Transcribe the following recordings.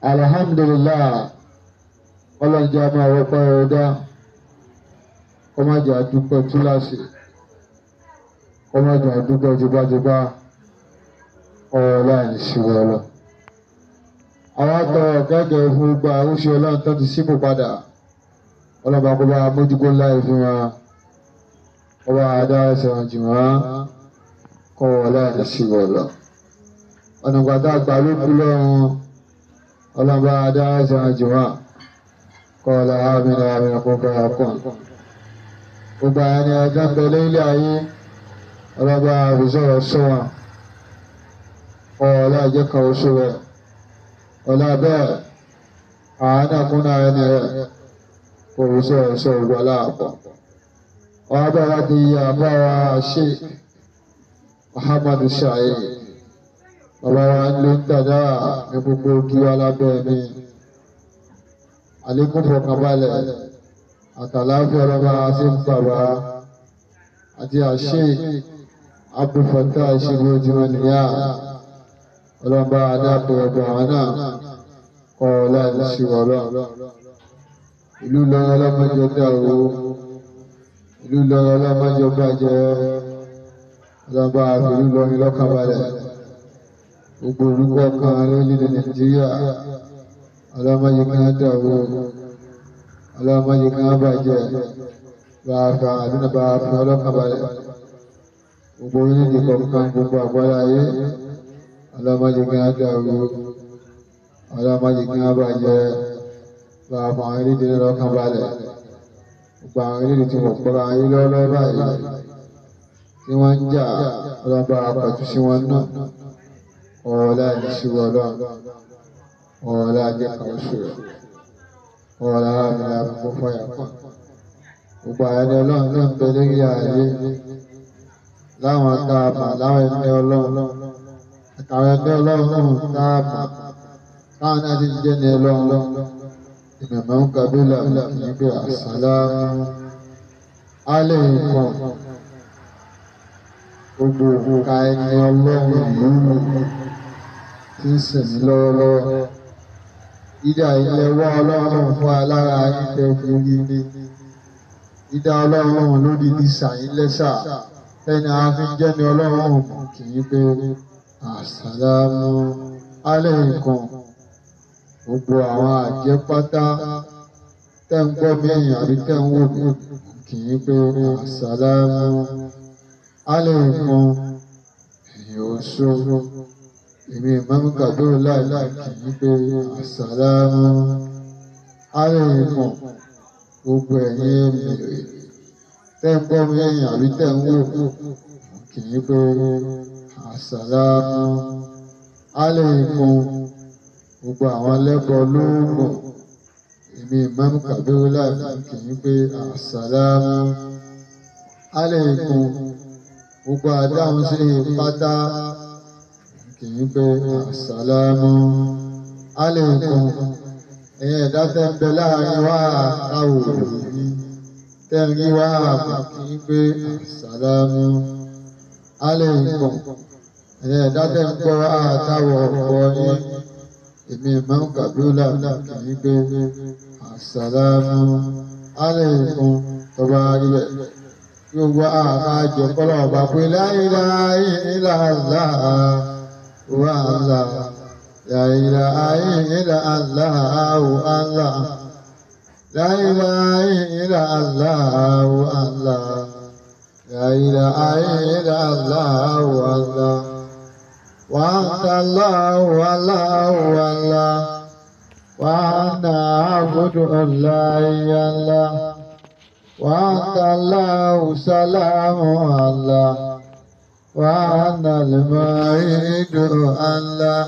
Alhamdulillah, ọlọ́njẹ́ a máa wọ́pọ̀ ẹ̀rọdá, kọ́ má jẹ́ àdúpẹ́ túláṣì, kọ́ má jẹ́ àdúpẹ́ jùbájúbá ọ̀rọ̀ ìṣirò ọlọ́. Àwọn àtọ̀rọ̀ kẹ́gẹ̀ẹ́ fún gbogbo àrúṣe ọlọ́run tó ti sípò padà, ọlọ́ba kó bá mójúkó láì fún wa, kọ́ bá adára sẹ̀wọ̀n jù wọ́n, kọ́ ọ̀rọ̀ ìṣirò ọlọ́. Ọ̀nà gbàdá àgbà ló kú lọ́rùn, ọlọ́ba adára sẹ̀wọ̀n jù wọ́n, kọ́ ọ̀rọ̀ àmìnà kó fẹ́ ọkàn. Gbogbo àyàní ọjọ́ pẹ̀lú ilé ayé, ọlọ́ba àbùsọ̀rọ̀ sọ́wọ́n, ọ̀rọ̀ ìjẹ́ kan oṣù rẹ̀, ọ̀lá bẹ́ẹ̀ àánàkúnnà ẹni rẹ̀ kò rí sọ̀rọ̀ sọ̀rọ̀ láàpọ̀. Ọba láti yà bára ṣe Muhammadu Sha'i, bàbá wa ń ló ń dàdá ní gbogbo kí wá lábẹ́ mi. Àlékún fọkànbalẹ̀ àtàláfẹ́ ọlọ́ba sí bàbá àti àṣẹ Abdul Fattah ìṣègùn ojúmọ́ nìyà. Ọlọ́ba adápẹ́ ọgbà àwọn náà kọ́ láti ṣe ọ̀rọ̀. Ìlú lọ́rọ̀ ọlọ́mọjọ dàrú, ìlú lọ́rọ̀ ọlọ́mọjọ bàjẹ́, ọlọ́ba àfìlú lọ́rin lọ́kànbalẹ̀. Gbogbo orúkọ kan lórílẹ̀ Nàìjíríà, ọlọ́mọjọ kan dàrú, ọlọ́mọjọ kan bàjẹ́, bàáfà àdúnà bàáfà ọlọ́kànbalẹ̀. Gbogbo orílẹ̀-èdè kọ̀ọ̀kan gbogbo àgbáyé ayé, ọlọ́mọdé kan dàrú, ọlọ́mọdé kan bàjẹ́, bàbá àwọn orílẹ̀-èdè lọ́kàn balẹ̀. Gbogbo àwọn orílẹ̀-èdè tí wọ́n pọ̀ra ayé lọ́wọ́ báyìí tí wọ́n ń jà, ọlọ́ba àpàtù sí wọn náà, ọ̀ọ́lá ìṣirò ọlọ́run, ọ̀ọ́lá jẹ́ kan oṣù rẹ̀, ọ̀ọ́lá àmì àkókò fọyà kan. Gbogbo àyẹ̀ni ọlọ́run náà ń bẹ lórí ayé láwọn táàmà láwọn ẹni ọlọ́run àtàwọn ẹgbẹ́ ọlọ́run táàmà táwọn náà ti jẹ́ ní ọlọ́run. Ìmọ̀mọ̀ ń kàbílà kìí pé àsàlámù aláìkùm. Gbogbo òkúka ẹni ọlọ́run ìlú tí ń sẹ̀mí lọ́wọ́lọ́wọ́. Ìdá ilẹ̀ wá ọlọ́run fún alára ìfẹ́ fi rí ní. Ìdá ọlọ́run lórí ìsàyín lẹ́sà ẹni àfin jẹ́ ní ọlọ́run kìí pé àsàlámù aláìkùm. Gbogbo àwọn àjẹpátá tẹ́ ń gbọ́ mẹ́yìn àbí tẹ́ ń wò mí kìí pé àsàlámù aláìkùm. Èyí ò ṣòro èmi ìmọ̀mú kàdúrà láìláì kìí pé àsàlámù aláìkùm. Gbogbo ẹ̀yin mèrè tẹ́ ń gbọ́ mẹ́yìn àbí tẹ́ ń wò kìí pé àsàlámù aláìkùm. Gbogbo àwọn ẹlẹ́bọ̀ lóògùn èmi ìmọ̀mú kàdúrà láì kìí pé àsàlámù aláìkùm. Gbogbo àdáhùn sí pátá kìí pé àsàlámù aláìkùm. Ẹ̀yin ẹ̀dá tẹ́ ń bẹ láàrin wá àwò òní tẹ́ ń rí wá àbò kìí pé àsàlámù aláìkùm. Ẹ̀yin ẹ̀dá tẹ́ ń gbọ́ àtàwọ̀ ọ̀pọ̀ yín èmi ìmọ̀mú kàdúrà kìí pé àsàlámù aláìkùm. Tọ́ba ríbẹ̀ yóò wá àkájọ kọ́lọ̀ ọba pé la ilaha illallah wa Allah, la ilaha illallah wa Allah, la ilaha illallah wa Allah, la ilaha illallah wa Allah. Wa anta Allahu Allahu Allah, wa ana abudu Allah. Wa anta Allahu salamu Allah, wa ana al-maridu Allah.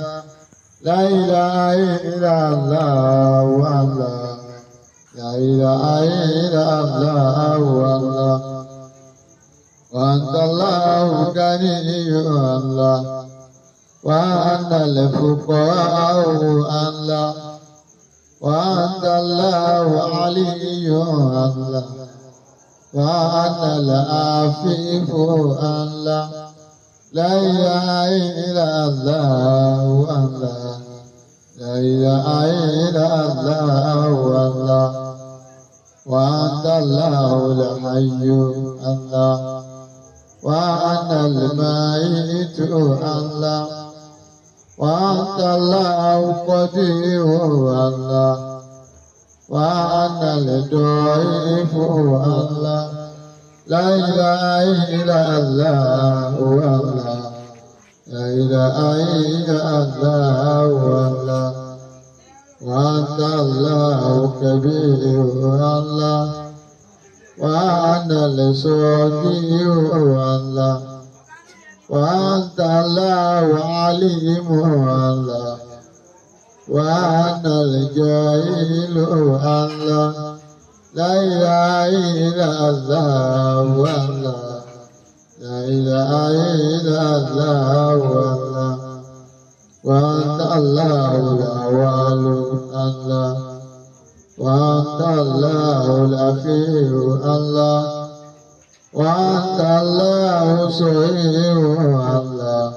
La ilaha illallah wa Allah, la ilaha illallah wa Allah. Wa anta Allahu ganiyyu Allah, wa ana al-fuqara'u Allah. Wa anta Allahu aliyyu Allah, wa ana al-afifu Allah. La ilaha illallah wa Allah, لا إله إلا الله الله وأنت الله الحي الله وأنا الميت الله وأنت الله القدير الله وأنا الضعيف الله لا إله إلا الله الله لا إله إلا الله الله وأنت الله كبير الله وأنا الصغير الله وأنت الله عليم الله وأنا الجاهل الله لا إله إلا الله الله لا إله إلا الله الله وأنت الله الأول الله وأنت الله الأخير الله وأنت الله الصغير الله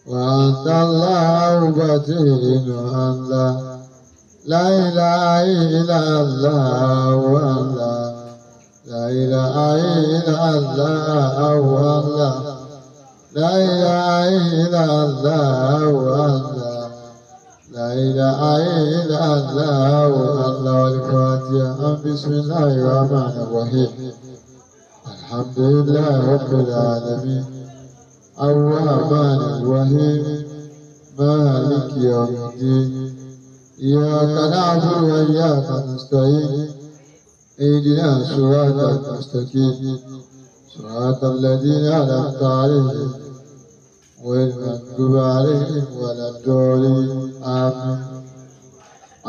وأنت الله بطين الله لا إله إلا الله الله لا إله إلا الله الله لا إله إلا الله الله لا إله إلا الله الله الفاتحة بسم الله الرحمن الرحيم الحمد لله رب العالمين الرحمن الرحيم مالك يوم الدين إياك نعبد وإياك نستعين اهدنا الصراط المستقيم صراط الذين أنعمت عليهم غير المغضوب عليهم ولا الضالين آمين.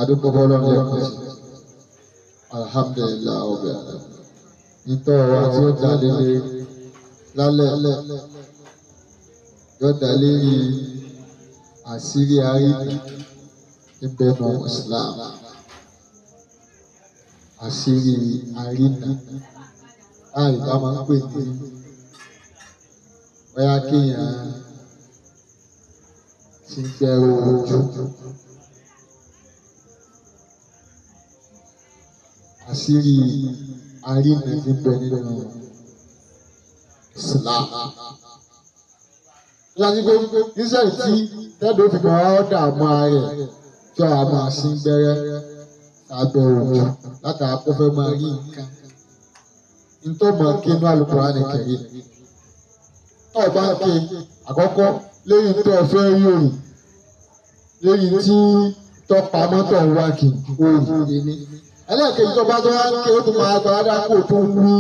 adúpẹ́ fọ́lọ́run lẹ́ẹ̀kan sí alhamdulillah ọ̀bẹ ìtọ́ wa tí ó jáde lé lálẹ́ yóò dá lérí àṣírí àrídì ìbẹ̀nù Islam àṣírí àrídì àìbá máa ń pè ní bóyá kéèyàn ti ń bẹ̀rù ojú àṣírí àrídì ti ń bẹ nínú Islam. Láti pé níṣẹ́ tí tẹ́lẹ̀ fi máa ń dààmú ara rẹ̀ tí ọ̀rọ̀ máa sí gbẹ́rẹ́ lábẹ́ ojú látara kó fẹ́ máa rí nǹkan. Nítorí mọ̀ kí inú Al-Qur'ani Karim. Tó o bá ń ké àkọ́kọ́ lẹ́yìn tó o fẹ́ rí òrì lẹ́yìn tí tọpamọ́ tó ń wá kì òrì ní. Ẹlẹ́ẹ̀kejì tó bá tó wá ń ké ó tún máa gbára dákò tó ń wí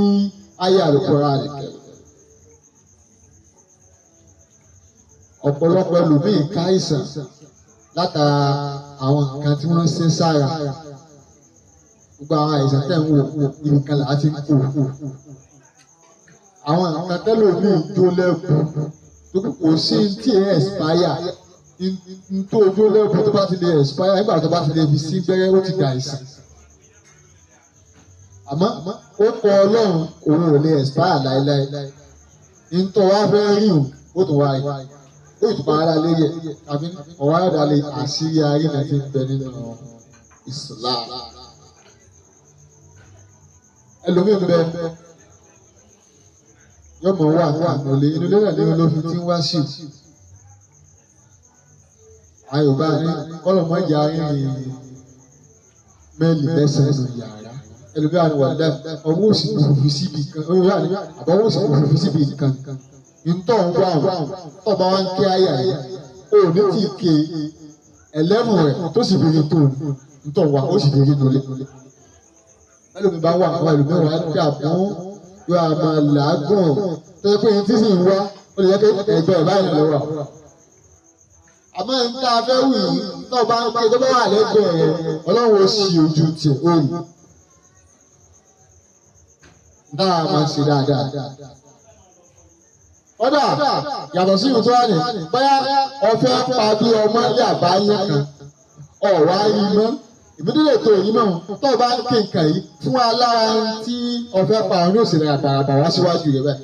ayé Al-Qur'ani Karim. Ọ̀pọ̀lọpọ̀ ẹlòmíì ká àìsàn látara àwọn nǹkan tí wọ́n ṣe sára. Gbogbo àwọn àìsàn tẹ̀ ń wò nǹkan là á ti kú. Àwọn nǹkan tẹ́lòmíì jó lẹ́kùn tó kò sí tí ẹ̀ expire. Ntó ojú lẹ́kùn tó bá ti lè expire nígbà tó bá ti lè fi sí gbẹ́rẹ́ ó ti dà àìsàn. Àmọ́ ó kọ Ọlọ́run òun ò lè expire láéláé. Ntọ́ wa fẹ́ rí o ó tún wá rí. Ó ìtùpá ara lérí ẹ̀ tàbí ọ̀wá ẹ̀dá lè àṣírí ayé náà ti ń bẹ nínú Islam. Ẹlòmíì ń bẹ yọmọ wà nínú ilé náà léwu ló fi tí ń wá sí. Àyùbá ní kọ́lọ̀mọ́ ìyá rìnrìn mẹ́lì mẹ́sàn-án nínú yàrá. Ẹlòmíì àni wà dá ọwọ́ òsì kò fi síbi kan àbọ̀wọ́ òsì kò fi síbi kan. Ntọ́ ń wá wọn tọ́ba wá ń ké ayé ayé o ní tí ké ẹlẹ́mù rẹ̀ tó sì bèrè tó ntọ́ wá ó sì bèrè tó lé. Ẹlòmíì bá wà àwọn ẹlòmíì wà dà fún yóò àmà làágùn tó yẹ pé yín tí sì ń wá ó lè yẹ kí ẹgbẹ́ ẹ̀ báyìí lọ́wọ́. Àmọ́ ń tá a fẹ́ wì í náà bá ń ké tó bá wà lẹ́gbẹ̀ẹ́ rẹ̀ Ọlọ́run ó sì ojú tiẹ̀ ó yìí. Dáa máa ń ṣe dáadáa. Ọ̀dà yàtọ̀ sí ìwòsàn àná bóyá ọ̀fẹ́ pa bí ọmọ ilé àbáyé kan ọ̀wá yìí mọ́ ìbídílé tó yìí mọ́ tó o bá ń ké nǹkan yìí fún alára tí ọ̀fẹ́ pa ọ̀hún yóò sì rẹ̀ àtàràtà wá síwájú rẹ̀ bẹ́ẹ̀.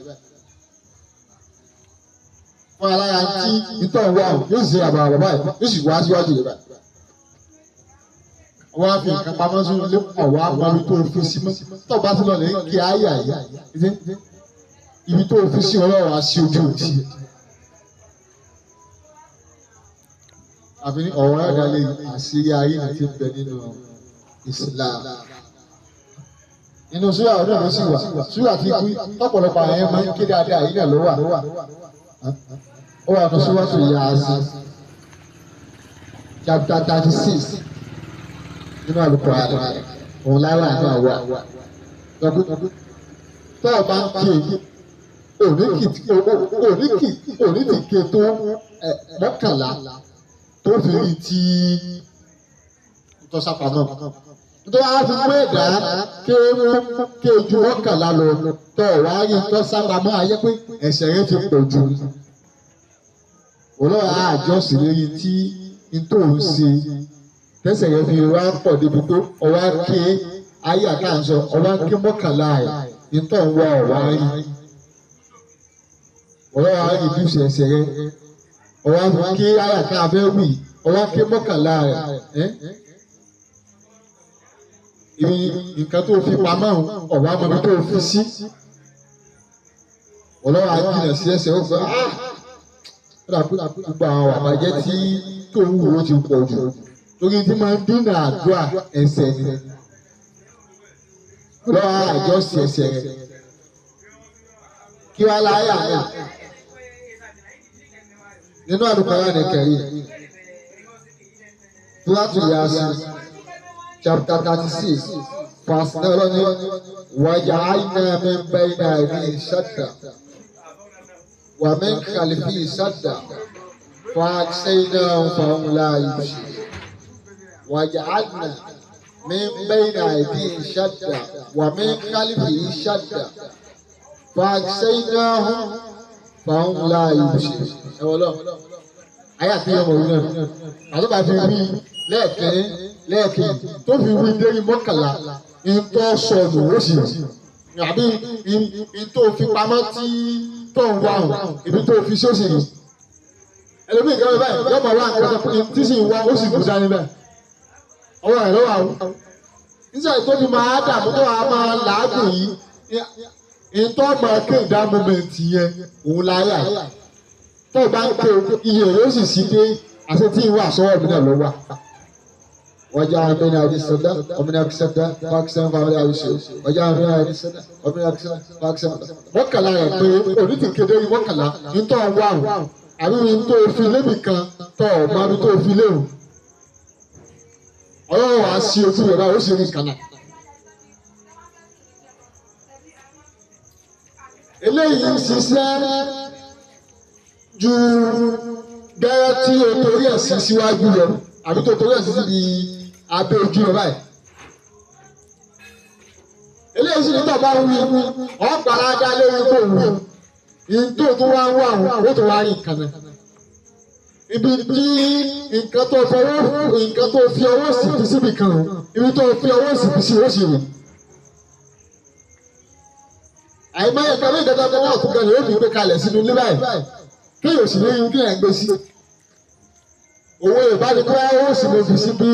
Fún alára tí ìtọ̀ ń wá ọ̀hún yóò sì rẹ̀ àbàrà bàbá yìí yóò sì wá síwájú rẹ̀ bẹ́ẹ̀. wọ́n á fi nǹkan pamọ́ sínú ilé ọ̀wá àmọ́bí tó fi sí mọ́ tó bá ti lọ lè kí àyà yìí ibi tó fi sí ọlọ́run á sí ojú òtí. àfi ní ọ̀rọ̀ ẹ̀dálẹ̀ àṣírí ayé àti bẹ nínú Islam. Inú súrà ọdún ló sì wà súrà tí kú tọ́pọ̀lọpọ̀ àwọn ẹ̀yẹ máa ń ké dáadáa yìí náà ló wà. Ó wà fún súrà tó yà á sí chapter 36 nínú Al-Qur'an òun lára àná wà. Tọ́ ọ bá ń ké òní ti ké tó mọ́kànlá tó fi rí tí tọ́sápamọ́. Nítorí àwọn fi mú ẹ̀dá ké ju mọ́kànlá lọ tọ́ wá rí tọ́sápamọ́ ayé pé ẹ̀ṣẹ̀ rẹ ti pọ̀ jù. Olóòrà àjọsìn lórí tí n tó ń ṣe tẹ́sẹ̀ rẹ fi wá pọ̀ débi pé ọwá ké ayé àtàǹsọ ọwá ké mọ́kànlá ẹ̀ n tó ń wá ọ̀wá rí. Olóòrà rí bí ẹ̀ṣẹ̀ rẹ ọwá ké ayé àtàǹfẹ́ wì ọwá ké mọ́kànlá rẹ̀ ibi nǹkan tó fi pamọ́ ọ̀wá mọ́bi tó fi sí. Olóòrà jìnà sí ẹsẹ̀ ó fẹ́ gbogbo àwọn àbájẹ́ tí tó ń wúwo ti pọ̀ jù torí tí máa ń dínà àdúrà ẹsẹ̀ ni. Olóòrà àjọsí ẹsẹ̀ rẹ̀ kí wá láyà náà nínú Al-Qur'an Al-Karim Suratu Yasin chapter 36 verse 9 waja'alna min bayni aydihim sadda wa min khalfihim sadda fa'aghshaynahum fahum la yubsirun. Waja'alna min bayni aydihim sadda wa min khalfihim sadda fa'aghshaynahum fahum la yubsirun. Ẹ wọ́n lọ ayé àti ọmọ òun náà àtọ́ba fi wí lẹ́ẹ̀kejì tó fi wí dérí mọ́kànlá ìtọ́ sọnù ó sì àbí ìtọ́ fi pamọ́ tí tó ń wá hàn ibi tó fi sósì yìí ẹlòmíì kan báyìí yóò máa wá nǹkan tí sì ń wá ó sì kú dání bẹ́ẹ̀ ọwọ́ rẹ̀ lọ́wọ́ àwọn níṣẹ́ tó fi máa dààmú tó wàá máa làágùn yìí ìtọ́ máa kéde mọ́mẹ́ǹtì yẹn òun láyà tó bá ń ké iye yóò sì sí dé àti tí ìwà sọ́wọ́ mi náà ló wà. Wọ́jà àmìnà àdìsọ́dá ọmọdé àkísọ́dá fákísán fáwọn àdìsọ́ wọ́jà àmìnà àdìsọ́dá ọmọdé àkísọ́dá fákísán. Mọ́kànlá rẹ̀ pé òní ti kéde mọ́kànlá ní tó ń wá o àbí ní tó fi lébi kan tó ọ̀ma ní tó fi léwu. Ọlọ́run wàá sí ojú rẹ̀ báyìí ó sì rí kànáà. Eléyìí ń ṣiṣẹ́ ju gẹ́rẹ́ tí o torí ẹ̀ sí síwájú lọ àbí tó torí ẹ̀ sí síbi abẹ́ ojú lọ báyìí. Eléyìí sì nígbà bá wí ọ̀gbàládá lórí tó wù ìtò tó wá ń wà ó tó wá rí nǹkan náà. Ibi tí nǹkan tó fi ọwọ́ sí fi síbi kan ibi tó fi ọwọ́ sí fi sí ó sì rè. Àìmọye kan ní ìdájọ́ tó wọ́n tún gan ni ó fi gbé kalẹ̀ sínú ilé báyìí. Kéèyàn sì lóyún kéèyàn gbé sí. Owó ìbánikọ́ owó sì mo fi sí bí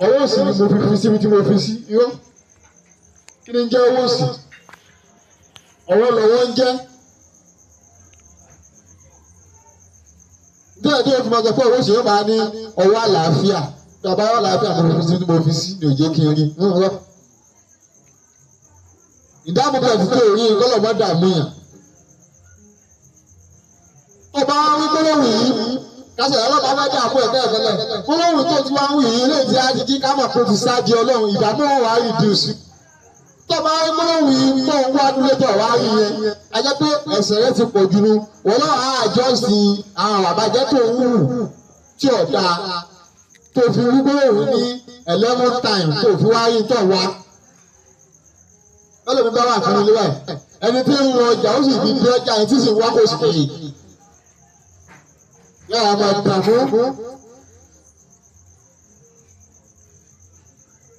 owó sì ni mo fi síbi tí mo fi sí. Irọ́ kí ni ń jẹ́ owó sì? Ọwọ́ lọ́wọ́ ń jẹ́. Díẹ̀ díẹ̀ fún ọjọ́ pé owó sì yóò máa ní ọwọ́ àlàáfíà. Bàbá ọwọ́ àlàáfíà mo fi sí tí mo fi sí ní òjé kí n rí. Ìdáàbò bẹ́ẹ̀ ti tó rí kọ́lọ̀ dààmú yàn. Ọba wí gbólóhùn yìí kásẹ̀ ọlọ́pàá bá dà fún ẹ̀kọ́ ẹ̀fẹ́lẹ̀ gbólóhùn tó ti wá ń wí yìí lè ti ajíjí ká mọ̀ pé ti sáájú Ọlọ́run ìdààmú wà á rìdíùsì. Tọ́ba wí gbólóhùn yìí tó ń wá dúró tó wá rí yẹn a jẹ́ pé ẹ̀ṣẹ̀ rẹ ti pọ̀ jù nù wọ́n náà á àjọsí àwọn àbájẹ́ tó ń wù tí ò dáa tó fi wí gbólóhùn ní 11 times tó fi wá rí tó wá. Ọlọ́run bá wà fún ilé wa ẹni tí ń wọ ọjà ó sì fi dé ọjà ẹni tí sì wá kó sì kéye. Yàrá máa gbà fún.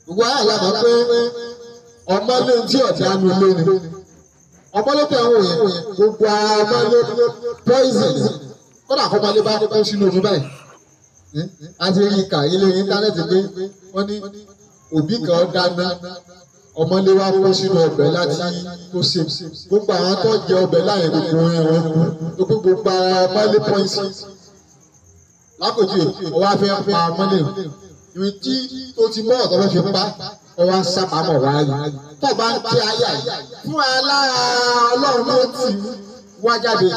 Gbogbo ayé àyàmọ̀ pé ọmọ lé tí ọ̀tí anu lé ni. Ọmọ lé tẹ̀ ń wò yẹn gbogbo ara ọmọ lé poison. Kódà kọ́ ọmọ lé bá kó sínú omi báyìí. àti rí ìkà ilé íńtánẹ́ẹ̀tì pé wọ́n ní òbí kan dáná ọmọlé wa kó sínú ọbẹ̀ láti tó ṣe gbogbo àwọn tó jẹ ọbẹ̀ láyé gbogbo ẹ̀wọ̀n kú gbogbo ara ọmọlé pọ́ìsì lákòjú ọwọ́ afẹ́ pa ọmọlé ìwé tí tó ti mọ́ ọ̀tọ́ fẹ́ fi pa ọwọ́ sábàámọ̀ wáyé tó bá ń tẹ ayé fún alára ọlọ́run ló ti wá jáde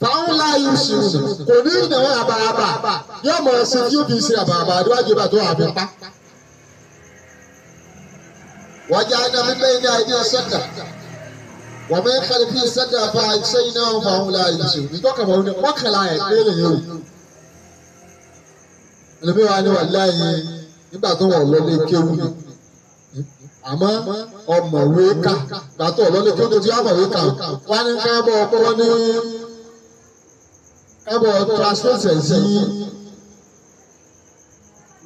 fàáhùn láàyè ìṣirò kò ní ìnáwó àbàràbà yóò mọ̀ ọ́ sí tí ó fi ṣe àbàràbà níwájú ìbá tó wà fi pa. وجعلنا من بين أيديهم سدا ومن خلفهم سدا فأغشيناهم فهم لا يبصرون. nítorí àwọn ọ̀nà mọ́kànlá ẹ̀ lélẹ̀ yóò. ẹlẹ́mi wa ni wàláyé nígbà tó wọ̀ lọ́lé kéwù ni àmọ́ ọmọwé kà gbàtọ̀ lọ́lé kéwù tó ti ọmọwé kà wọ́n ní kábọ̀ ọkọ̀ wọn ní kábọ̀ translate sí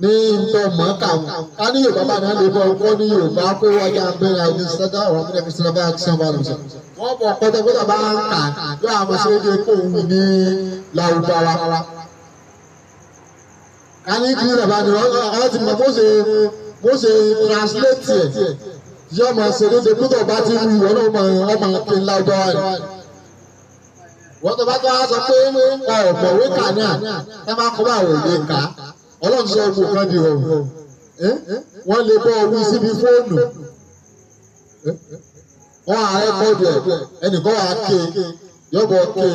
ní ntọ́ mọ́ká ká ní Yorùbá bá náà lè bọ́ ọkọ́ ní Yorùbá pé wọ́n yá abẹ́rẹ́ àwọn ìṣẹ́dá ọ̀rọ̀ mílẹ̀ fi sinabá àti sanwó àlùsọ. wọ́n bọ̀ pẹ́tẹ́pẹ́tẹ́ bá ń kà yóò àwọn ṣẹ́yẹ́ kó wù ní Lárúbáwá. ká ní kí Yorùbá ni wọ́n ti mọ̀ bó ṣe translate ẹ̀ yọ ọmọ ṣèlédè pé tó bá ti wù wọ́n ọmọ kí n Lárúbáwá rẹ̀. wọ́n tó bá tó wá sọ pé ọ̀pọ̀wé kà náà ẹ má kọ́ bá òye kà á. Ọlọ́run sọ ọgbọ̀n kan di ọ̀hún wọ́n lè bọ́ ọwọ́ síbi fóònù wọ́n á rẹ́kọ̀dù ẹ̀ ẹnìkan wà á ké yọ̀bọ̀ ké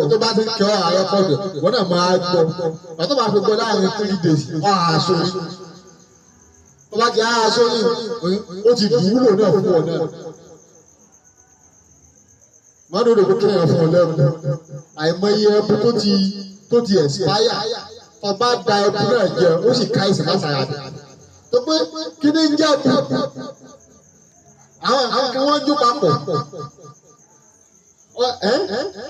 tó bá ti kẹ́ ọ́ á rẹ́kọ̀dù ẹ̀ wọ́n náà máa gbọ́ pàtó máa fi gbọ́ láàrin 3 days wọ́n á sórí tó bá ti á sórí ó ti dùn wúlò náà fún ọ náà má dòdò kó kéèyàn fún ọ lẹ́rù àìmọye ẹbí tó ti expire ọba da ẹbí náà jẹ ó sì ká ìsìn látara rẹ tó pé kí ni ń jẹ ẹbí àwọn kan wọ́n jó papọ̀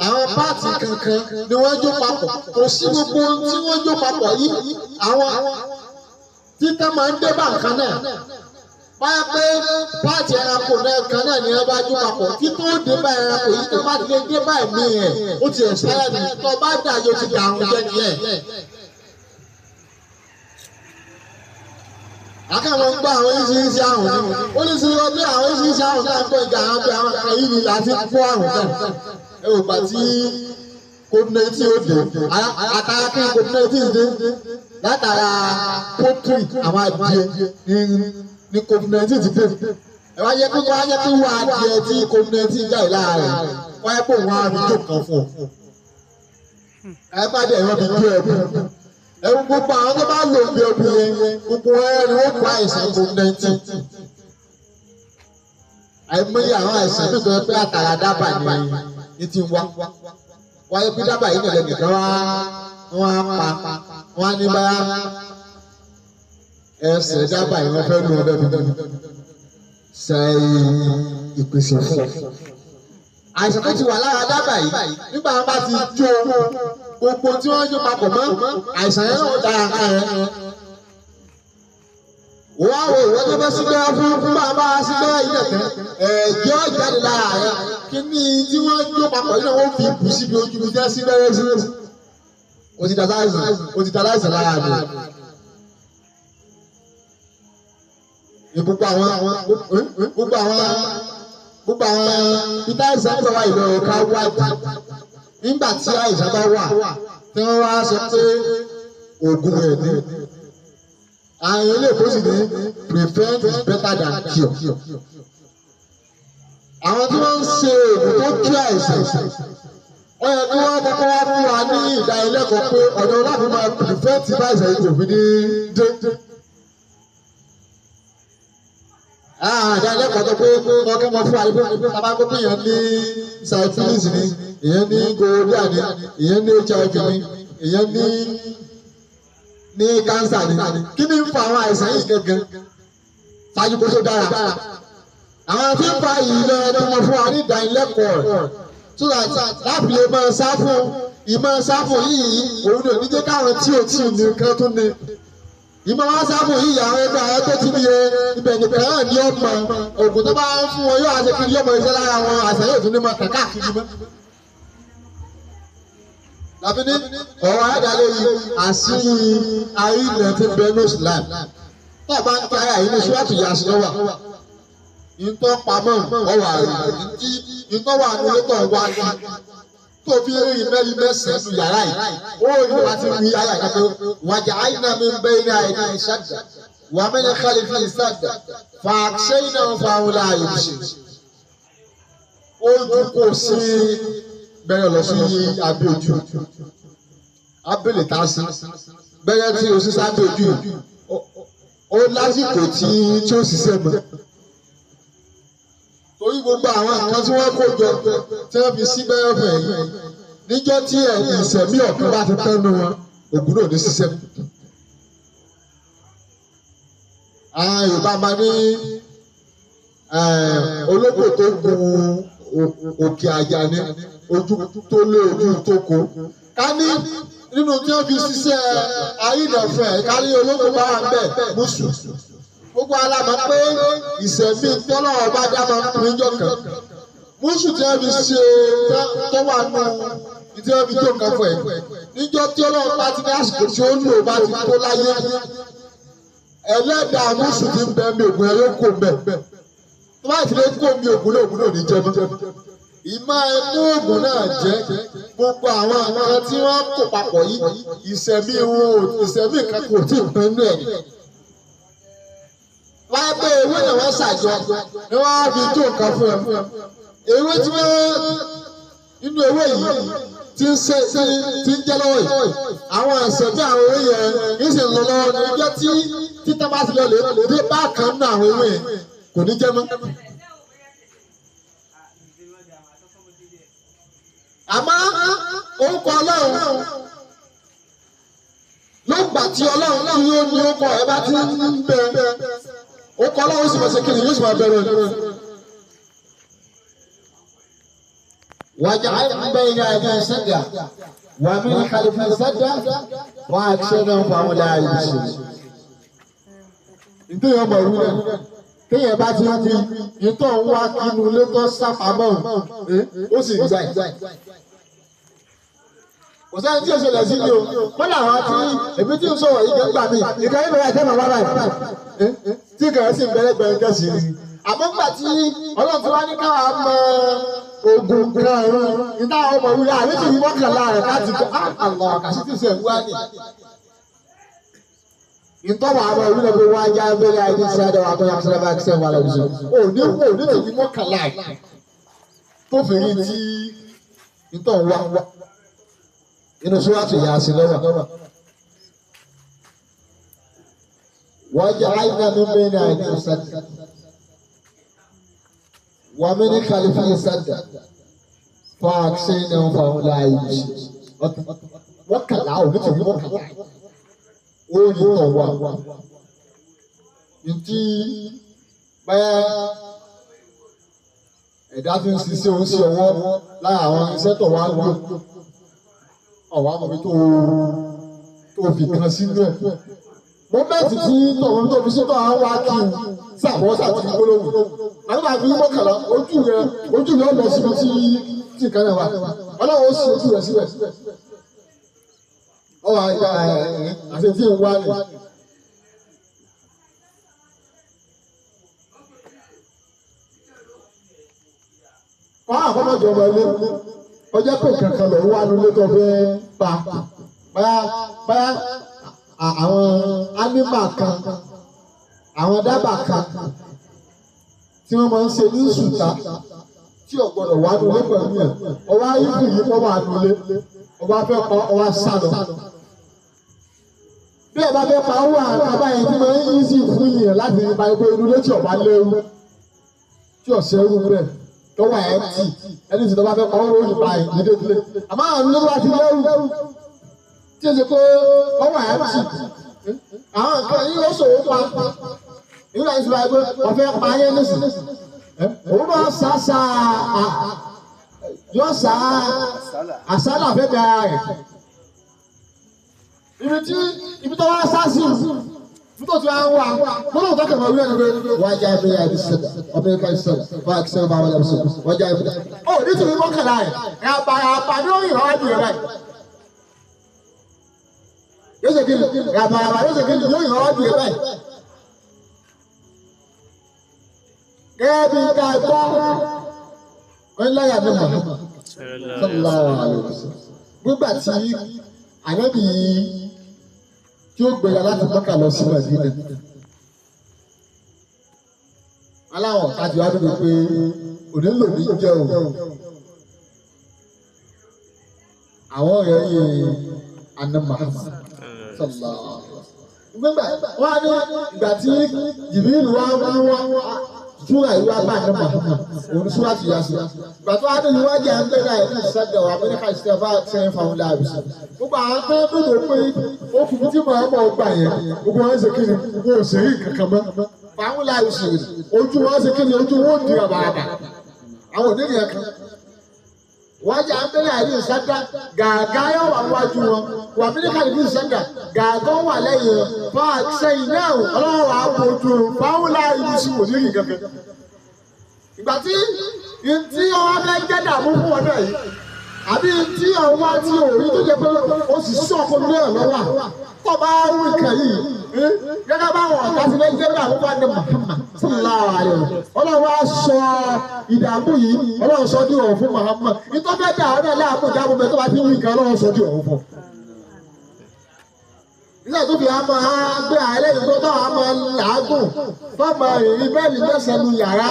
àwọn páàtì kankan ni wọ́n jó papọ̀ kò sí gbogbo tí wọ́n jó papọ̀ yìí àwọn títẹ́ máa ń dé bá nǹkan náà báyà pé páàtì ẹranko náà kan náà ni wọ́n bá jó papọ̀ títọ́ ó dé bá ẹranko yìí tó bá ti lè dé bá ẹ̀mí ẹ̀ ó ti ẹ̀ sáyà ní tó bá dàjọ́ ti dà àwọn jẹ́ nìyẹn. Akáwọn gbọ́ àwọn oríṣiríṣi àrùn ní ó ní sí ọdún àwọn oríṣiríṣi àrùn náà gbọ́ ìjà àwọn ọdún àwọn kan yìí ni láti kó àrùn náà. Ẹ wò gbà tí COVID-19 ó dé àtàrà kí COVID-19 dé látara poultry àwọn adìẹ ní COVID-19 ti dé. Ẹ wá yẹ kí wọ́n wá adìẹ tí COVID-19 jà ìlà rẹ̀ wọ́n yẹ kó wọ́n á fi jó kan fún ọ. Ẹ bá dẹ̀ wọ́n fi jó ẹ̀bùn. Ẹ̀rù gbogbo àwọn tó bá lò bí obìnrin gbogbo ẹ̀rù ó kó àìsàn COVID-19. Àìmọye àwọn àìsàn tó sọ pé àtàrà dábà ní ti wá. Wáyé pé dábà yìí nìyẹn nìkan wọ́n á pa wọ́n á ní bá ẹsẹ̀ dábà yìí wọ́n fẹ́ lu ọbẹ̀ bíbí. Ṣe ìpèsè fún. Àìsàn tó ti wà lára dábà yìí nígbà wọn bá ti jó gbogbo tí wọ́n jó papọ̀ mọ́ àìsàn yẹn náà dára ká yẹn. Wọ́n á wo ìwé tó fẹ́ sígbẹ́ fún bàbá sígbẹ́ yìí nìkan ẹ̀jẹ̀ ọ̀jáde lára rẹ̀ kí ni tí wọ́n jó papọ̀ yìí náà wọ́n fi bù síbi ojú mi jẹ́ sígbẹ́ yẹn sí. O ti ta láìsàn lára rẹ̀. Gbogbo àwọn peter àìsàn tó wà ìlọ ká wájú nígbà tí àìsàn bá wà tí wọ́n wá sọ pé oògùn ẹ̀ ní àwọn ilé ìkóṣì ní prevent is better than cure. Àwọn tí wọ́n ń ṣe oògùn tó kí àìsàn ó yẹ kí wọ́n kọ́kọ́ wá fún wa ní ìdánilẹ́kọ̀ọ́ pé ọ̀nà láti máa prevent àìsàn yìí kò fi ní dé. Àdánilẹ́kọ̀ọ́ tó pé ọkẹ́ mọ fún àyíkó bàbá kó péyàn ní syphilis ni ìyẹn ní gonorrhea ni ìyẹn ní HIV ni ìyẹn ní cancer ni kí ni ń fa àwọn àìsàn yìí gẹ́gẹ́ ṣáájú kó tó dára. Àwọn tí ń fa yìí lọ ẹni mọ fún wa ní ìdánilẹ́kọ̀ọ́ tó láti lè máa sá fún ìmọ̀ sá fún yìí òun ní oníjẹ́ káwọn tí ò tí ì ní nǹkan tó ní. Ìmọ̀ wá sábò yìí àwọn ẹgbẹ́ àwọn tó ti níye ibẹ̀ nìkan náà ní ọmọ ògùn tó bá ń fún wọn yóò àṣẹ kiri yọmọ iṣẹ́ lára wọn àṣà yóò tún ní mọ kàkà kiri mọ́. Láfi ní ọ̀rọ̀ àdàlẹ́ yìí àṣírí àrílẹ̀ tí bẹ́ẹ̀nù Islam. Tá a bá ń kára yìí ní ṣúwàtì yàsí lọ́wà. Ìtọ́ pamọ́ ọwà rẹ̀ ìtọ́ wà ní ilé tó wá ní. Tó fi rí mẹ́rin mẹ́sàn-án nù yàrá yìí. Ó rí wá ti rí ayà kẹ́kẹ́. Wàjà àyìnà mi ń bẹ́ ilé àìní ìṣàdà. Wà mí ní kálífì ìṣàdà. Fàṣẹ iná ń fa àwọn láàyè ṣe. Ojú kò sí bẹ́ẹ̀ lọ sí abẹ́ ojú. Abẹ́lẹ̀ tá a sí. Bẹ́ẹ̀ tí o sí sábẹ́ ojú. Ó lásìkò tí ó ṣiṣẹ́ mọ́. Torí gbogbo àwọn nǹkan tí wọ́n kó jọ tí wọ́n fi sí bẹ́ẹ̀ fẹ̀ yìí. Níjọ́ tí ìṣẹ̀mí ọ̀kan bá ti tẹ́nu wọn, ògùn náà ní ṣiṣẹ́ mọ́. Àwọn Yorùbá máa ní olóko tó gun òkè àjà ní ojú tó lé ojú tó kó. Ká ní nínú tí wọ́n fi ṣiṣẹ́ ayédèfẹ́ ká ní olóko bá wà bẹ́ẹ̀ mùsù. Gbogbo alámọ̀ pé ìṣẹ̀mí tọ́lọ́ ọba dá máa ń pín níjọ́ kan. Mùsù tí wọ́n fi ṣe tó wà nù tí wọ́n fi tó nǹkan fún ẹ̀. Níjọ́ tí Ọlọ́run bá ti ní àsìkò tí ó lò bá ti tó láyé. Ẹlẹ́dàá mùsù ti ń bẹ mi ògùn ẹ̀ yóò kó mbẹ̀. Tó bá ti lè kó mi ògùn náà ní jẹ́ mọ́. Ìmọ̀ ẹ̀mú ògùn náà jẹ́ gbogbo àwọn nǹkan tí wọ́n kó papọ̀ yìí ìṣẹ̀mí kan kò tí ì pín nú ẹ̀. Wọ́n á pé ewé náà wọ́n ṣàjọ ni wọ́n á fi tó nǹkan fún ẹ. Ewé tí wọ́n nínú ewé yìí ti ń jẹ́ lọ́wọ́ yìí. Àwọn ẹ̀sẹ̀ bí àwọn ewé yẹn yìí sì ń lọ lọ́wọ́ ní ọjọ́ tí títà bá ti lọ lè dé bákan náà àwọn ewé yẹn kò ní jẹ́ mọ́. Àmọ́ orúkọ Ọlọ́run ló gbà tí Ọlọ́run náà yóò ní orúkọ ẹ̀ bá ti ń bẹ orúkọ Ọlọ́run sì máa ṣe kiri yóò sì máa bẹ̀rẹ̀. واجعل بين يدي سدا ومن خلفه سدا واكشفهم فهم لا يبصرون. Ìdí ọmọ ìlú rẹ̀ kéèyàn bá ti ń fi ìtọ́ ń wá kínú ilé tó sápamọ́ ó sì ń gbà ẹ̀. Kò sẹ́ni tí èso lẹ̀ sí ni o, wọ́n làwọn tí èmi tí ń sọ̀rọ̀ yìí gbà mí, ìkànnì bẹ̀rẹ̀ àti ẹ̀mọ̀ wára ẹ̀ tí ìkànnì sì ń bẹ̀rẹ̀ gbẹ̀rẹ̀ gẹ̀ẹ́sì ni. Àmọ́ gbà tí Ọlọ́run ti wá ní káwa mọ ogun kan ìdá ọmọ ìlú rẹ̀ àbí tí ìwọ́n kàn láàrẹ̀ láti gbé àlọ́ àkàṣí tí ìṣẹ̀ ń wá ní. Ìtọ́wọ̀ àwọn ìlú náà bí wọ́n á já abẹ́rẹ́ àìní sí àdáwọ̀ àtọ́yà sílẹ̀ bá ṣẹ̀ wà lẹ́wọ̀n. Òní tí ìwọ́n kàn láàrẹ̀ tó fi rí tí ìtọ́ ń wá. Inú Súrátù Yásìn lọ́wọ́. Wọ́n jẹ́ àìní àmì bẹ́ẹ̀ ní àìní ìṣẹ́jú. ومن خلفه سدا فأغشيناهم فهم لا يبصرون. وكلا أو nítorí وكلا ó ní tọ̀ wá. Ìdí bẹ́ẹ̀ ẹ̀dá fi ń ṣiṣẹ́ oṣù ọwọ́ lára àwọn iṣẹ́ tó wá lò. Ọ̀wá mọ̀ mi tó fi kan sínú ẹ̀. Mọ́mẹ́ǹtì tí tọ̀wọ́n tó fi ṣètò àwọn wá kí n sàbọ̀ sàtì gbólóhùn. Àgbà fi mọ́kànlá ojú rẹ̀ lọ síbi tí nǹkan náà wà. Ọlọ́run ó sì ojú rẹ̀ síbẹ̀. Ọwọ́ àti tí ń wá ní. Wọ́n àkọ́kọ́ jọba ilé. Ọjọ́ pé kankan lọ wá nílé tó fẹ́ pa. Báyà àwọn ánímà kan àwọn dábàá kan tí wọ́n máa ń ṣe ní ṣùtá tí ọ̀gbọ́dọ̀ wà nulẹ̀ pẹ̀lú ẹ̀ ọwọ́ ayíkù yìí kọ́ wà nulẹ̀ ọwọ́ afẹ́ pa ọwọ́ sálọ. Bí ẹ bá fẹ́ pa owó àkàbà yẹn tí wọ́n yí sí fún yìnyín láti nípa ẹgbẹ́ inú létí ọ̀bá léwu tí ọ̀sẹ̀ rú bẹ́ẹ̀ tó wà ẹ̀ tì ẹni tí tó bá fẹ́ pa owó yìí báyìí ní dédúlé. Àmọ́ àwọn olórí wa ti léwu tí o ṣe pé ọwọ́ ẹ̀ tì àwọn nǹkan yìí ó ṣòwò pa ìwé àti ìwà ẹgbẹ́ ọ̀fẹ́ pa ayé nísìnyí òun bá sá yọ sá àsálà fẹ́ bẹ ara rẹ̀ ibi tó wá sá sí ibi tó ti wá ń wá gbọ́dọ̀ tó kẹ̀mọ́ wíwẹ̀ nígbẹ́. wọ́n já ẹgbẹ́ yà ní sẹ́dá ọbẹ̀ ká sẹ́dá fún àkísẹ́ ọba àwọn ẹ̀sọ́ wọ́n já ẹgbẹ́. ó nítorí mọ́kànlá rẹ̀ àpàdé òyìn ọ̀hún ẹ̀dùn rẹ̀ yóò ṣe kí ni ràbàràbà yóò ṣe kí ni yóò yàn wájú ẹ̀ báyìí. gẹ́gẹ́ bí ká gbọ́ oníláyà ní Muhammad sallallahu alaihi wasallam nígbà tí ànábì tí ó gbéra láti Mẹ́kà lọ sí Mẹ́dínà aláwọ̀ kájú wá dúró pé òní lò ní jẹ́ o àwọn ọ̀rẹ́ yìí àná Muhammad sallallahu alaihi wasallam nígbà wọ́n á ní ìgbà tí Jibril wá súra ìwà bá àná Muhammad òun súra ti yá sí ìgbà tó wá ní ìwádìí à ń gbé náà ìlú ìṣẹ́jọ Amẹ́ríkà ìṣẹ́ bá ṣẹ́yìn fáwọn láàbìsì gbogbo àwọn tó ń dúró pé ó kùkú tí Muhammad gbà yẹn gbogbo wọn ṣe kí ni wọn ò ṣèrí kankan mọ́ fáwọn láàbìsì ojú wọn ṣe kí ni ojú wọn ò di àbàràbà àwọn òní yẹn kan wọ́n jẹ́ àmbẹ́lẹ̀ àìrí ìṣẹ́dá gàgá yóò wà wájú wọn wà mílíkà ìrí ìṣẹ́dá gàgá wà lẹ́yìn fún àṣẹyìn náà ọlọ́run wà bójú fáwọn láàrin sí wò nírì gẹ́gẹ́. ìgbà tí ọwọ́ bẹ́ jẹ́ dààmú fún ọ̀dọ́ yìí àbí tí ọwọ́ tí òrí tó jẹ́ pé ó sì sọ́ọ̀kọ́ mílíọ̀nù lọ́wọ́ tó bá wù ìkà yìí gẹ́gẹ́ báwọn ọ̀tá ti lẹ́yìn jẹ́ dààmú bá ní Muhammad sallallahu alaihi wasallam ọlọ́run wá sọ ìdààmú yìí ọlọ́run sọ ní ọ̀hún fún Muhammad nítorí bẹ́ẹ̀ dà ọ́ náà láàmú ìdààmú bẹ́ẹ̀ tó bá ti wù ìkà ọlọ́run sọ ní ọ̀hún fún. nígbà tó fi àmọ́ gbé àárẹ̀ ìgbó tó àmọ́ làágùn tó mọ ìrìn bẹ́ẹ̀lì mẹ́sàn-án nu yàrá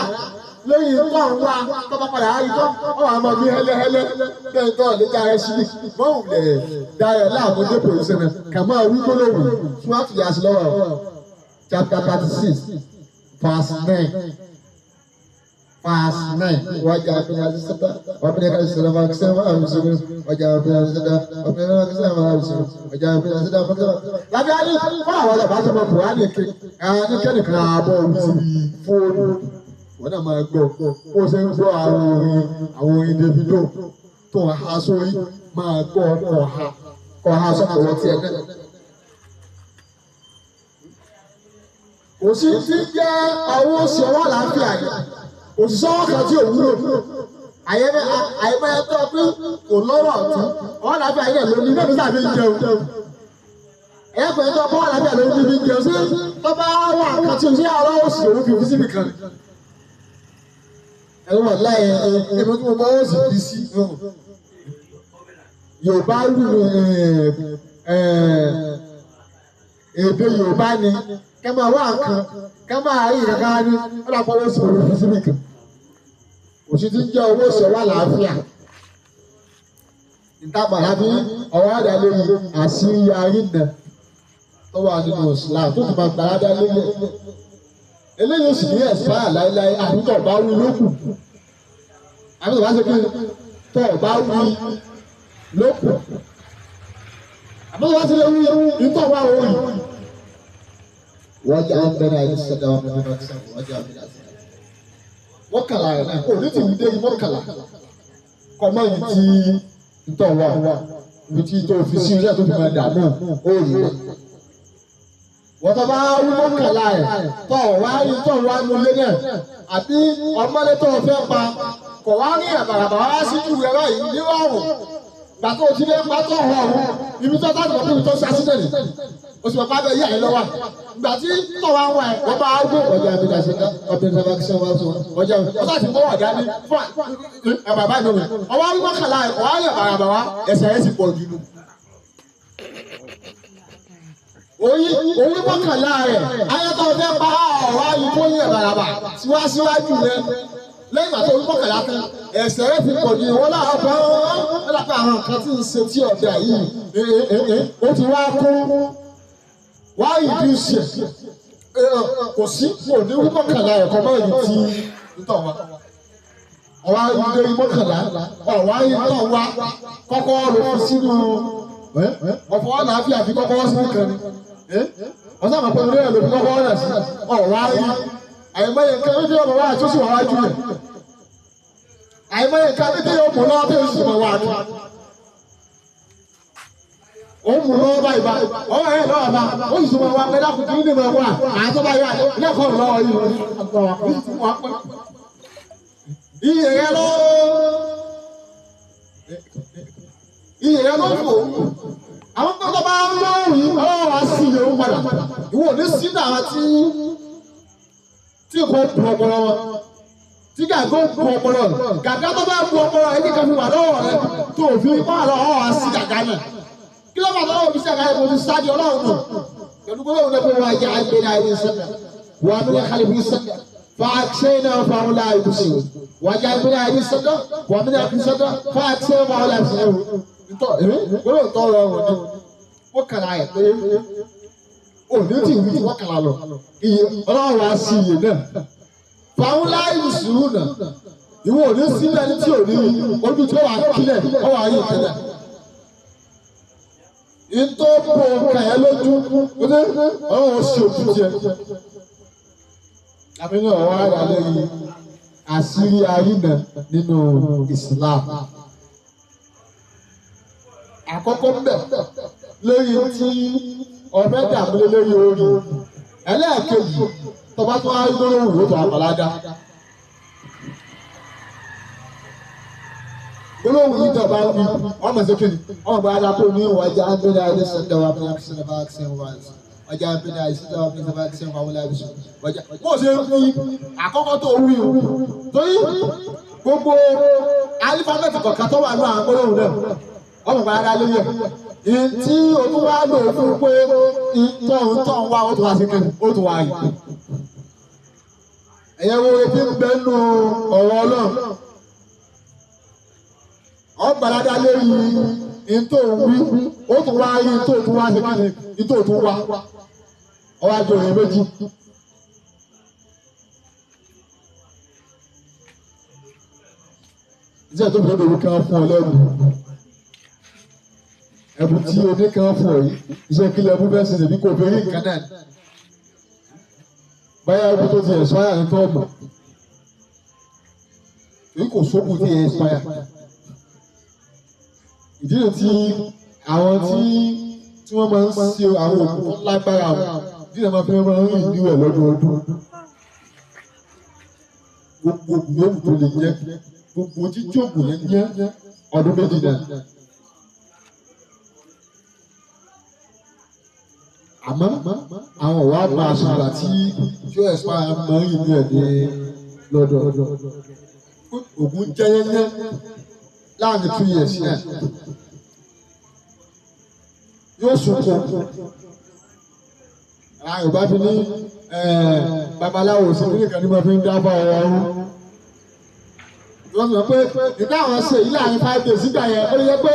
lẹ́yìn tó ń wá tó bá padà á rí tó ó wà mọ́ bí hẹ́lẹ́hẹ́lẹ́ bẹ́ẹ̀ tó lè dára sí i mọ́hùn lẹ̀ dára láàmú dépò ìṣẹ̀lẹ̀ kàmá wípé lòun fún àtúnyàsí lọ́wọ́ chapter 36 verse 9 verse 9 wájà àfihàn sẹ́dá ọ̀pẹ̀lẹ̀ kan sẹ́dá máa kí sẹ́dá máa sẹ́dá wájà àfihàn sẹ́dá ọ̀pẹ̀lẹ̀ kan sẹ́dá máa sẹ́dá wájà àfihàn sẹ́dá máa sẹ́dá. lábẹ́ àdé fún àwọn ọ̀dọ́ bá tó mọ̀ kúrò á ní kẹ́nìkan àbọ̀ òbí fóònù wọ́n náà máa gbọ́ bó ṣe ń gbọ́ àwọn orin Davido tó ń ha sórí máa gbọ́ kọ̀ ha sọ́kọ̀wọ́ tiẹ̀ náà. kò sí ti jẹ́ àwọn oṣù ọwọ́ àlàáfíà yìí òṣìṣẹ́ wọn kan tí ò wúlò àyẹ̀mọ́ ẹ̀tọ́ pé kò lọ́rọ̀ ọ̀tún ọwọ́ àlàáfíà yìí ló ní bẹ́ẹ̀ sábẹ́ ń jẹun ẹ̀yẹ́pẹ̀ ẹ̀tọ́ ọwọ́ àlàáfíà ló ní bí ń jẹun sí tó bá wà kan tí òṣìṣẹ́ àwọn oṣù òun fi síbi kan ẹ̀rọ wà láyé ẹ̀mọ́ tí mo bá wọ́n sì bí sí Yorùbá lù èdè Yorùbá ni kẹ́ máa wá nǹkan kẹ́ máa rí ìrẹ́ká ní ọ̀dàpọ̀ owó sí òun fún síbì kan òṣì tí ń jẹ́ owó ìṣẹ̀wá làáfíà ìtàbàrà bí ọwọ́ àdá lórí àṣírí arínà tó wà nínú Islam tó ti máa gbàrádá lórí eléyìí sì ní ẹ̀sìpáyà láéláé àdúgbò bá wí lókù àbúrò bá ṣe kí tó bá wí lókù àbúrò bá ṣe lè wí ìtọ́ wá owó yìí. wọ́n jẹ́ àgbẹ̀rẹ̀ àyè sọ́dọ̀ wọn ní wọ́n jẹ́ àgbẹ̀rẹ̀ àti mọ́kànlá rẹ̀ náà òní ti wù dé mọ́kànlá kọ́mọ́ yìí tí ìtọ́ wà ibi tí tó fi sí iṣẹ́ tó fi máa dààmú òòrùn rẹ̀. wọ́n tó bá wí mọ́kànlá rẹ̀ tó wá rí tó wá nulẹ̀ náà àbí ọmọdé tó fẹ́ pa kò wá rí àbàràbà wá sí ju rẹ̀ báyìí níwáwò gbàtọ́ òtí lé pátọ́ ọ̀hún ibi tó bá dùn ibi tó ṣàṣìṣẹ́ nì oṣù pàpà bẹ yí àyè lọ́wọ́ ìgbà tí tọ̀ wá wà ẹ̀ wọ́n bá gbé ọjà àbí dàṣẹ ọbẹ̀ nígbà tí wọ́n sọ ọjà ọjà tí wọ́n wà dání fún bàbá ìlú rẹ̀ ọwọ́ mọ́kànlá ẹ̀ wọ́n á yẹ bàràbà wá ẹsẹ̀ ẹ̀ sì pọ̀ jù lọ. Oyin mọ́kànlá rẹ̀ ayẹ́tọ̀ fẹ́ pa ọ̀rọ̀ ayíkó yẹ bàràbà síwájú rẹ̀ lẹ́yìn àti orí mọ́kànlá tán ẹ̀sẹ̀ rẹ̀ ti pọ̀ jù wọ́n láwọn bá wọn lápá àwọn nǹkan tí ń ṣe tí ọ̀dà yìí ó ti wá kú wá ìdí ṣe kò sí òní orí mọ́kànlá ẹ̀kọ́ mọ́ èyí tí ń tọ̀ wá. ọ̀wá ìdí orí mọ́kànlá ọ̀wá ìtọ̀ wá kọ́kọ́ ló fi sínú ọ̀fọ̀ ọ̀nà àfi àfi kọ́kọ́ sínú kan ni ọ̀sán àpapọ̀ ìlú ẹ̀ ló fi kọ́kọ́ ọ̀nà sí ọ̀wá rí àìmọye nǹkan méjì ọmọ wa àti oṣù wàá jùlọ àìmọye nǹkan méjì ọmọ náà bí oṣù wàá wà ní. òun mú lọ́wọ́ báyìí bá ọwọ́ ẹ̀ lọ́wọ́ bá oṣù wàá wà pẹ́ dákùn kí ní ìmọ̀ wà àtọ́bá yà lẹ́kọ̀ọ́ lọ́wọ́ yìí lọ́wọ́ iye yẹn ló fò àwọn tó bá ń lọ́wọ́ yìí ọlọ́wọ́ wá sí ìyẹ̀wò padà ìwọ ò ní sí náà tí kò bu ọpọlọ wọn tí gàgó bu ọpọlọ gàgá tó bá bu ọpọlọ ẹni kan fi wà lọ́wọ́ rẹ tó òfin wọn àlọ́ ọ̀ wá sí gàgá náà kí ló bá lọ́wọ́ òfin sí gàgá yẹn kò fi sáájú ọlọ́run náà pẹ̀lú gbogbo òun lẹ́kọ̀ọ́ wá jẹ́ àgbẹ̀ náà ẹni sẹ́nà wà á mílẹ̀ kálí bí sẹ́nà فأكسينا فأولى يبصرون وجعلنا أهل الصدق ومن أهل الصدق فأكسينا فأولى يبصرون wọ́n tọ́ ọ wọ́n ní wọ́n kàrà ẹ̀ pé òní tí ìwé tí wọ́n kàrà lọ iye ọlọ́run á sí iye náà fàáwùlá ìlùsùrù náà ìwọ òní sílẹ̀ ní tí òní ojú tí ó wà kílẹ̀ ó wà ayé kílẹ̀ ìtọ́ pọ̀ kàyẹ́ lójú ọlọ́run sí òkú jẹ àmì náà wọ́n á rà lẹ́yìn àṣírí àrínà nínú Islam. Àkọ́kọ́ mbẹ̀ lórí tí ọ̀fẹ́ dàbílé lórí orí ẹlẹ́ẹ̀kejì tọba tó wá gbólóhùn ló tó àpàládá. Gbólóhùn yìí tọba ń bí ọmọ ìsókè ni ọmọ ìgbà adáko ní ìwájà ábẹ́rẹ́ àdéṣẹ́dáwà bí wọ́n fi sinmi bá ṣe wá sí. Ọjà àbẹ̀dẹ̀ àìsíta ọ̀pìn sábà ṣe ń pamọ́ láìpẹ́ sùn. Ọjà bó ṣe ń fi àkọ́kọ́ tó wí o. Torí gbogbo alifábẹ́ẹ̀tì kọ̀ọ̀kan tó wà ní àwọn gbólóhùn náà, ọmọ ìgbà ara lóye. Ìtí o tún wá lò fún pé ìtọ̀hún wá ó tún wá sí kẹ́ni, ó tún wá yìí. Ẹ̀yẹ wo etí ń bẹ́ nù ọ̀rọ̀ Ọlọ́run. Ọ̀gbàládá lórí ìtò wí, ó tún wá rí ìtò tún wá sí kẹ́ni, ìtò tún wá. Ọwọ́ àjọ òyìn méjì. Iṣẹ́ tó fi lóde kan fún ọ lẹ́rù. Ẹ̀bùn tí o ní kan fún ọ yìí, iṣẹ́ kílẹ̀ ẹ̀bùn bẹ́ẹ̀ sì lè bí kò fi rí nǹkan náà. Báyà ẹ̀bùn tó ti ẹ̀sọ́yà ní tọ́ọ̀mù. Èyí kò sókùn tí ẹ̀ ẹ̀sọ́yà. Ìdí nìyí tí àwọn tí wọ́n máa ń ṣe àwọn òkú tó lágbára wọn. Bí ẹ máa fi máa ń rìn ní ẹ̀ lọ́dọọdún. Gbogbo yòówù tó lè jẹ́ gbogbo jíjí ògùn yẹn jẹ́ ọdún méjì náà. Àmọ́ àwọn ọ̀wá bá aṣọ àgbà tí yóò ẹ̀sọ́ máa ń rìn ní ẹ̀ ní lọ́dọọdún. Ògùn jẹ́ yẹ́yẹ́ láàrin 2 years náà. Yóò sunkún. Àwọn Yorùbá fi ní babaláwo sí ní ìkànnì máa fi ń dábàá ọ̀rọ̀ ọ̀run. Wọ́n sọ pé nígbà àwọn ṣe yìí láàrin 5 days nígbà yẹn ó lè yẹ pé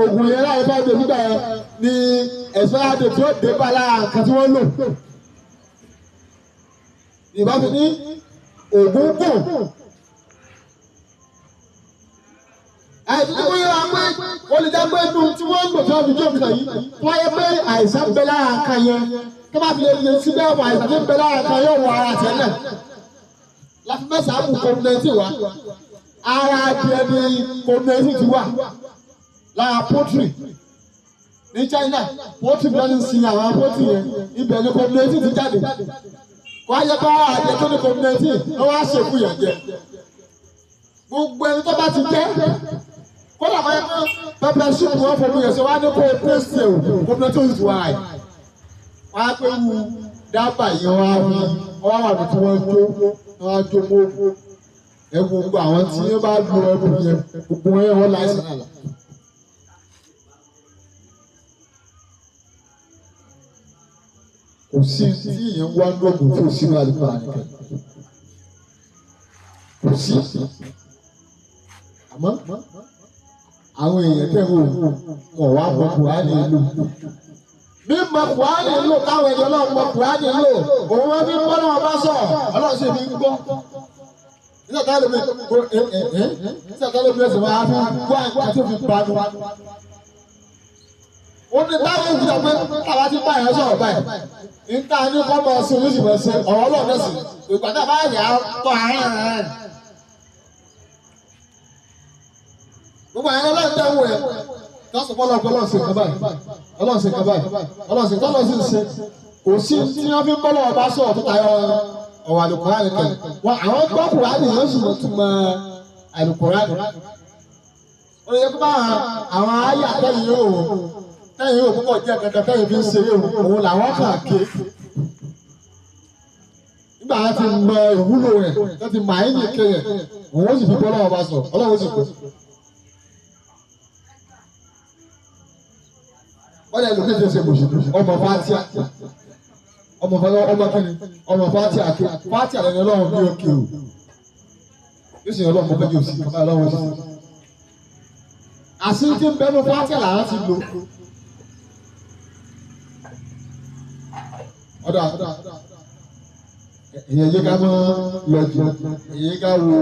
oògùn yẹn láàrin 5 days nígbà yẹn ni expiry tí ó dé bá lára nǹkan tí wọ́n lò. Yorùbá fi ní oògùn gùn. Àìsí kó yẹ wá pé ó lè dágbé inú tí wọ́n ń lò tí wọ́n fi jó nǹkan yìí wọ́n yẹ pé àìsàn ń bẹ lára nǹkan yẹn tó bá fi lè sí bẹ́ẹ̀ wọ àìsàn tó ń bẹ lára nǹkan yóò wọ ara tẹ́lẹ̀ láti mẹ́sàn-án mú COVID-19 wá ara adìẹ ni COVID-19 ti wà lára poultry ní China poultry bí wọ́n ti ń sin àwọn poultry yẹn ibẹ̀ ni COVID-19 ti jáde wọ́n á yẹ pé ara adìẹ tó ní COVID-19 wọ́n wá ṣèkú yẹn jẹ gbogbo ẹni tó bá ti jẹ́ kódà máa ń pẹpẹ súpù wọn fọdún yẹn sọ wá ní kó o pèsè o gómìnà tó ti wá yìí wọn á pé wu dábàá yẹn wọn á wí wọn á wà ní tí wọn jó wọn á jó mọ́wó ẹ gbogbo àwọn tí wọn bá lu ẹbùn yẹn gbogbo wọn yẹn wọn láìsàn àlà. kò sí tí ìyẹn wá ń lọ́gùn tó sínú àlùkò àlùkò kò sí àmọ́ àwọn èèyàn tẹ̀ wò wọ́n wá mọ Kùránì lò. Bí mọ Kùránì lò káwọn èèyàn náà mọ Kùránì lò òun wọn fi ń bọ́ náà bá sọ̀ ọlọ́run sì fi ń gbọ́. Nígbà tá lómi ẹsẹ̀ máa fi gbọ́ àìkú tó fi pa nù. Ó ní táwọn ìjọba pé káwa ti bá yẹn sọ̀rọ̀ báyìí. Níta ní kọ́mọ sí oríṣiríṣi ṣe ọ̀rọ̀ ọlọ́run sì ìgbà tá a bá yà á tọ́ àárín rẹ̀. Gbogbo àwọn ọlọ́run tẹ́ wò ẹ́ lọ́sọ̀ fọlọ́ ọlọ́run ṣe kaba yìí ọlọ́run ṣe kaba yìí ọlọ́run ṣe tọ́lọ́ sí ṣe kò sí tí wọ́n fi ń bọ́lọ̀ ọba sọ̀rọ̀ tó tayọ ọ̀wọ̀ àlùkùránì kẹ̀ wọ́n àwọn gbọ́ Kùránì yóò sì tún mọ àlùkùránì. Ó lè yẹ kó bá àwọn ayé àtẹ́yìn yóò tẹ́yìn yóò púpọ̀ jẹ́ kankan tẹ́yìn fi ń ṣeré òun làwọn kàn ké. Nígbà wọn ti mọ ìwúlò rẹ̀ tó ti mọ àyíní ké rẹ̀ òun ó sì fi bọ́ lọ́wọ́ bá sọ ọlọ́run sì kú. Wọ́n lè lókè ṣe mùsùlùmí ọmọ fatia ọmọ kìnnì ọmọ fatia ké fatia lẹ́nu ọlọ́run bí òkè o yóò sì ọlọ́run mọ́ fẹ́jọ́ sí kàmá ọlọ́run sí. Àṣírí tí ń bẹ́nu fatia làwọn ti lò. Ọ̀dà ìyẹn yé ká mọ́ lọ́jọ́ ìyẹn ká wo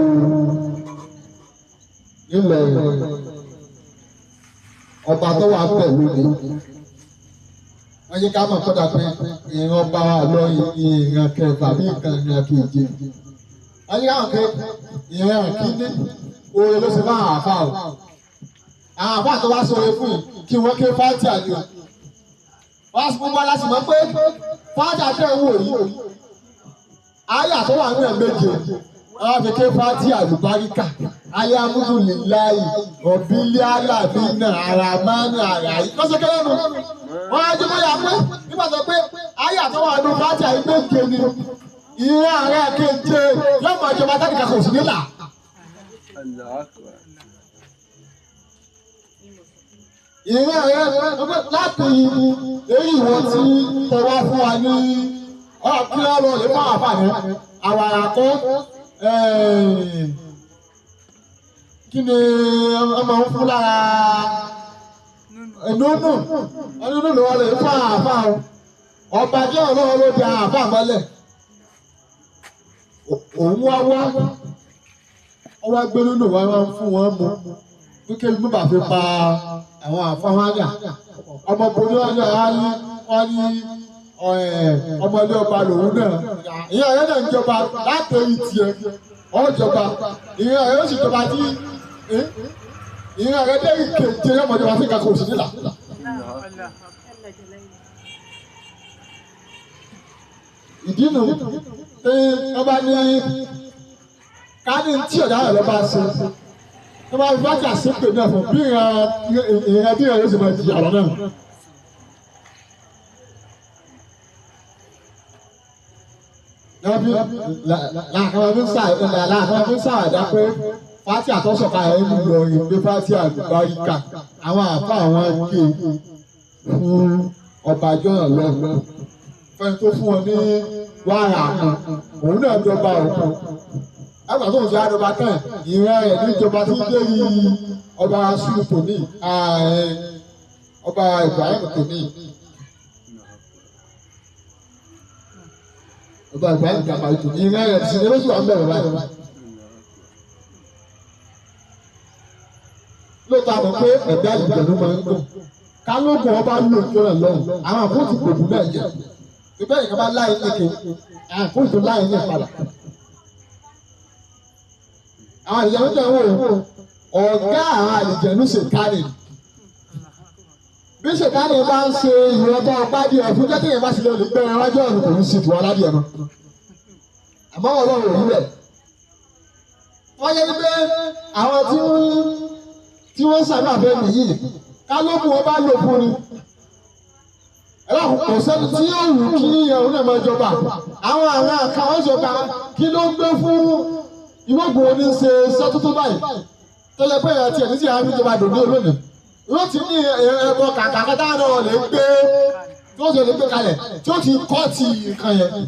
ilẹ̀ ọba tó wà pẹ̀lú mi. Wọ́n yé ká mọ̀ kọ́dà pé ìran ọba wa lọ ìran kẹfà bí nǹkan ìran keje. Wọ́n yé ká mọ̀ pé ìran kíní oore ló ṣe fún àwọn àfa o. Àwọn àfa tó wá sọ̀rọ̀ fún yìí kí wọ́n ké fáńtì àjò. Wọ́n á sọ fún wa láti mọ̀ pé fáńtì àjò ń wò yìí. Ayé àtọ́wà ní ẹ̀mẹ́jẹ, wọ́n fi ké fáńtì àlùbáríkà. Ayé amúdù lè láyì, ọ̀bílí alábí náà, àràmánì àràyí. Lọ́sọ̀ kẹ́lẹ́ nu, wọ́n á jẹ́ bóyá pé nígbà tó pé ayé àtọ́wà ní fáńtì àlùbáríkà ni ìran ààrẹ kéje yóò mọ ìjọba tẹ́lifíkà kò sí nílà. Ìran ààrẹ láti èyí wọ́n ti tọwọ́ fún wa ní kí wọ́n lọ lè fún àǹfààní àwọn àkọ́ kí ni ọmọ ń fún lára ẹ̀dúnú ọdún lọ́wọ́ lè fún àǹfààní ọba jẹ́ ọlọ́wọ́ ló di àǹfààní mọ́lẹ̀ òun wá ọwọ́ gbẹ́rú lò wá fún wọn mú kíkẹ́ ló bá fi pa àwọn àǹfààní ọmọ borí ọjọ́ wọn ní ọmọdé ọba lòun náà ìyá rẹ náà ń jọba láti èyí tiẹ̀ ọjọba ìyá rẹ ó sì jọba tí ìyá rẹ dé ìkéje ọmọdé wa sí kakọ òsì nílà. ìdí nu pé wọ́n bá ní káàdì tí ọ̀dà rẹ̀ lọ́ bá ṣe wọ́n bá bá jà sípè náà fún bí ìran bí ìran yóò sì máa di àlọ́ náà. Làkàrà fi ń sàwádà pé fátì àtọ́sọ̀ka ẹ̀ ń lọ ìgbé fátì àlùbáríkà àwọn àfa àwọn ké fún ọba jọ̀nà lọ́wọ́ fẹ́ni tó fún wọn ní wàrà kan òun náà jọba ọ̀kan àgbà tó ń ṣe àdọ́ba tán ìran rẹ̀ níjọba tí dé yí ọba sùn tòní ọba Ibrahim tòní. Ọba Ibrahim kàmá ètò ìran rẹ̀ ti ní lóṣù àwọn bẹ̀rẹ̀ báyìí. Lóòótọ́ àmọ́ pé ẹ̀dá ìgbẹ̀rún máa ń gbọ̀n. Kálógún ọba lò ìjọba lọ́hùn. Àwọn àkóòtù gbòògùn náà jẹ́. Ìbẹ́ ìjọba láì ní ike, àwọn àkóòtù láì ní ìpadà. Àwọn àlìjẹ̀nú jẹ́ wò ọ̀gá àwọn àlìjẹ̀nú ṣèkárì. Bí ṣèkárì bá ń ṣe ìrọ̀tọ́ ọ̀pá-dì ọ̀fun jẹ́ kéèyàn bá ṣe lè gbẹ̀rẹ̀ wájú ọ̀nà kò ní ṣètò aládìẹ mọ́. Àmọ́ Ọlọ́run ò rí bẹ́ẹ̀. Wọ́n yẹ pé àwọn tí wọ́n sábà fẹ́ nìyí kálógún wọn bá lò fún ni. Ẹlọ́run kò sẹ́ni tí yóò wù kí ìyẹ̀wò náà máa jọba. Àwọn àkàwọn ìjọba kí ló ń gbé fún ìwọ́gbọ̀n oní ṣe sọ́tútù báyìí. Tó yẹ pé ìyẹn tiẹ̀ ní sí àwọn ìjọba dòdò olónìí. Yóò ti ní ẹ̀bọ kàkà kẹta náà lè gbé tí ó sì lè gbé kalẹ̀ tí ó ti kọ́ ti nǹkan yẹn.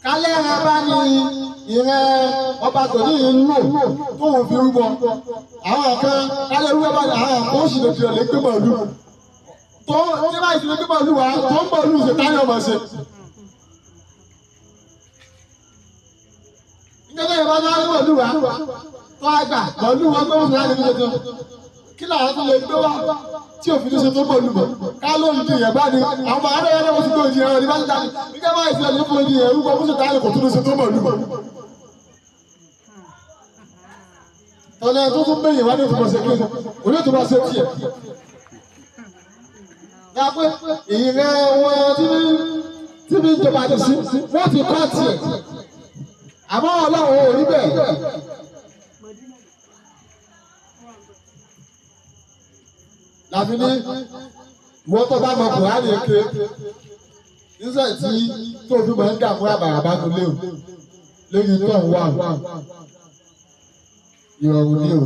Kálẹ̀ ẹ bá ní ìrẹ́ ọba tòní ìlú tó ń fi rúbọ. Àwọn kan kálẹ̀ rúbọ bá ní àwọn kan ó sì lè fi ọ̀lẹ́ gbé mọ̀lú. Tó tí báyìí ti lè gbé mọ̀lú wa tó ń mọ̀lú ṣe táyọ̀ ọmọ ṣe. Nígbà yẹn bá ní àwọn mọ̀lú wa tó àgbà mọ̀lú wọn tó ń fi láti fi ṣe tó. Kí làwọn tó lè gbé wá tí òfin ní ṣe tó mọ̀lú mọ̀? Ká ló ń di ìyẹn bá ní àwọn aráyé wọn ti tó di ẹran ní bá ti dání. Nígbà máa ìfẹ́ ní fún ìdí ẹ̀rú kan fún ṣe táyọ̀ kò tún ní ṣe tó mọ̀lú mọ̀. Ọ̀nà tó tún bẹ̀yìn wá ní ìtumọ̀ ṣe kéde, òní tó bá ṣe tiẹ̀. Yà pé ìrẹ́ wọn tí bí ìjọba ti sí, wọ́n ti kọ́ tiẹ̀. Àmọ́ Ọlọ́run ò rí bẹ́ẹ̀. Láfi ní ìwọ́n tó bá mọ Kùránì ké nígbà tí tó fi máa ń dààmú àbàràbá tó léwu lórí tó ń wà ìrọ̀rùn ní o.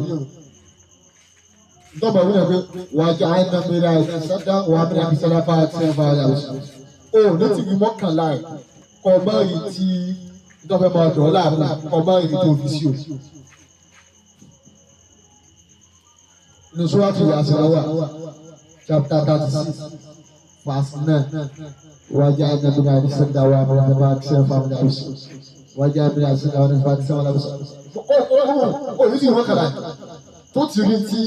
Ìjọba ìwé ẹgbẹ́ wàjà àìnàmíra ìṣẹ́dá wàmíra ìṣẹ́dá fáwọn tí wọ́n bá yà lọ́sọ̀. O ní ti fi mọ́kànlá ẹ̀ kọ́ mọ́rin tí ìjọba máa dọ̀ láàmú kọ́ mọ́rin tó fi sí o. Nusratu Yasirawa, chapter 36, verse 9. Wajah Nabi Nabi Sendawa Muhammad Sefam Nabus. Wajah Nabi Sendawa Muhammad Sefam Nabus. Oh, you see what can I? Tó ti rí tí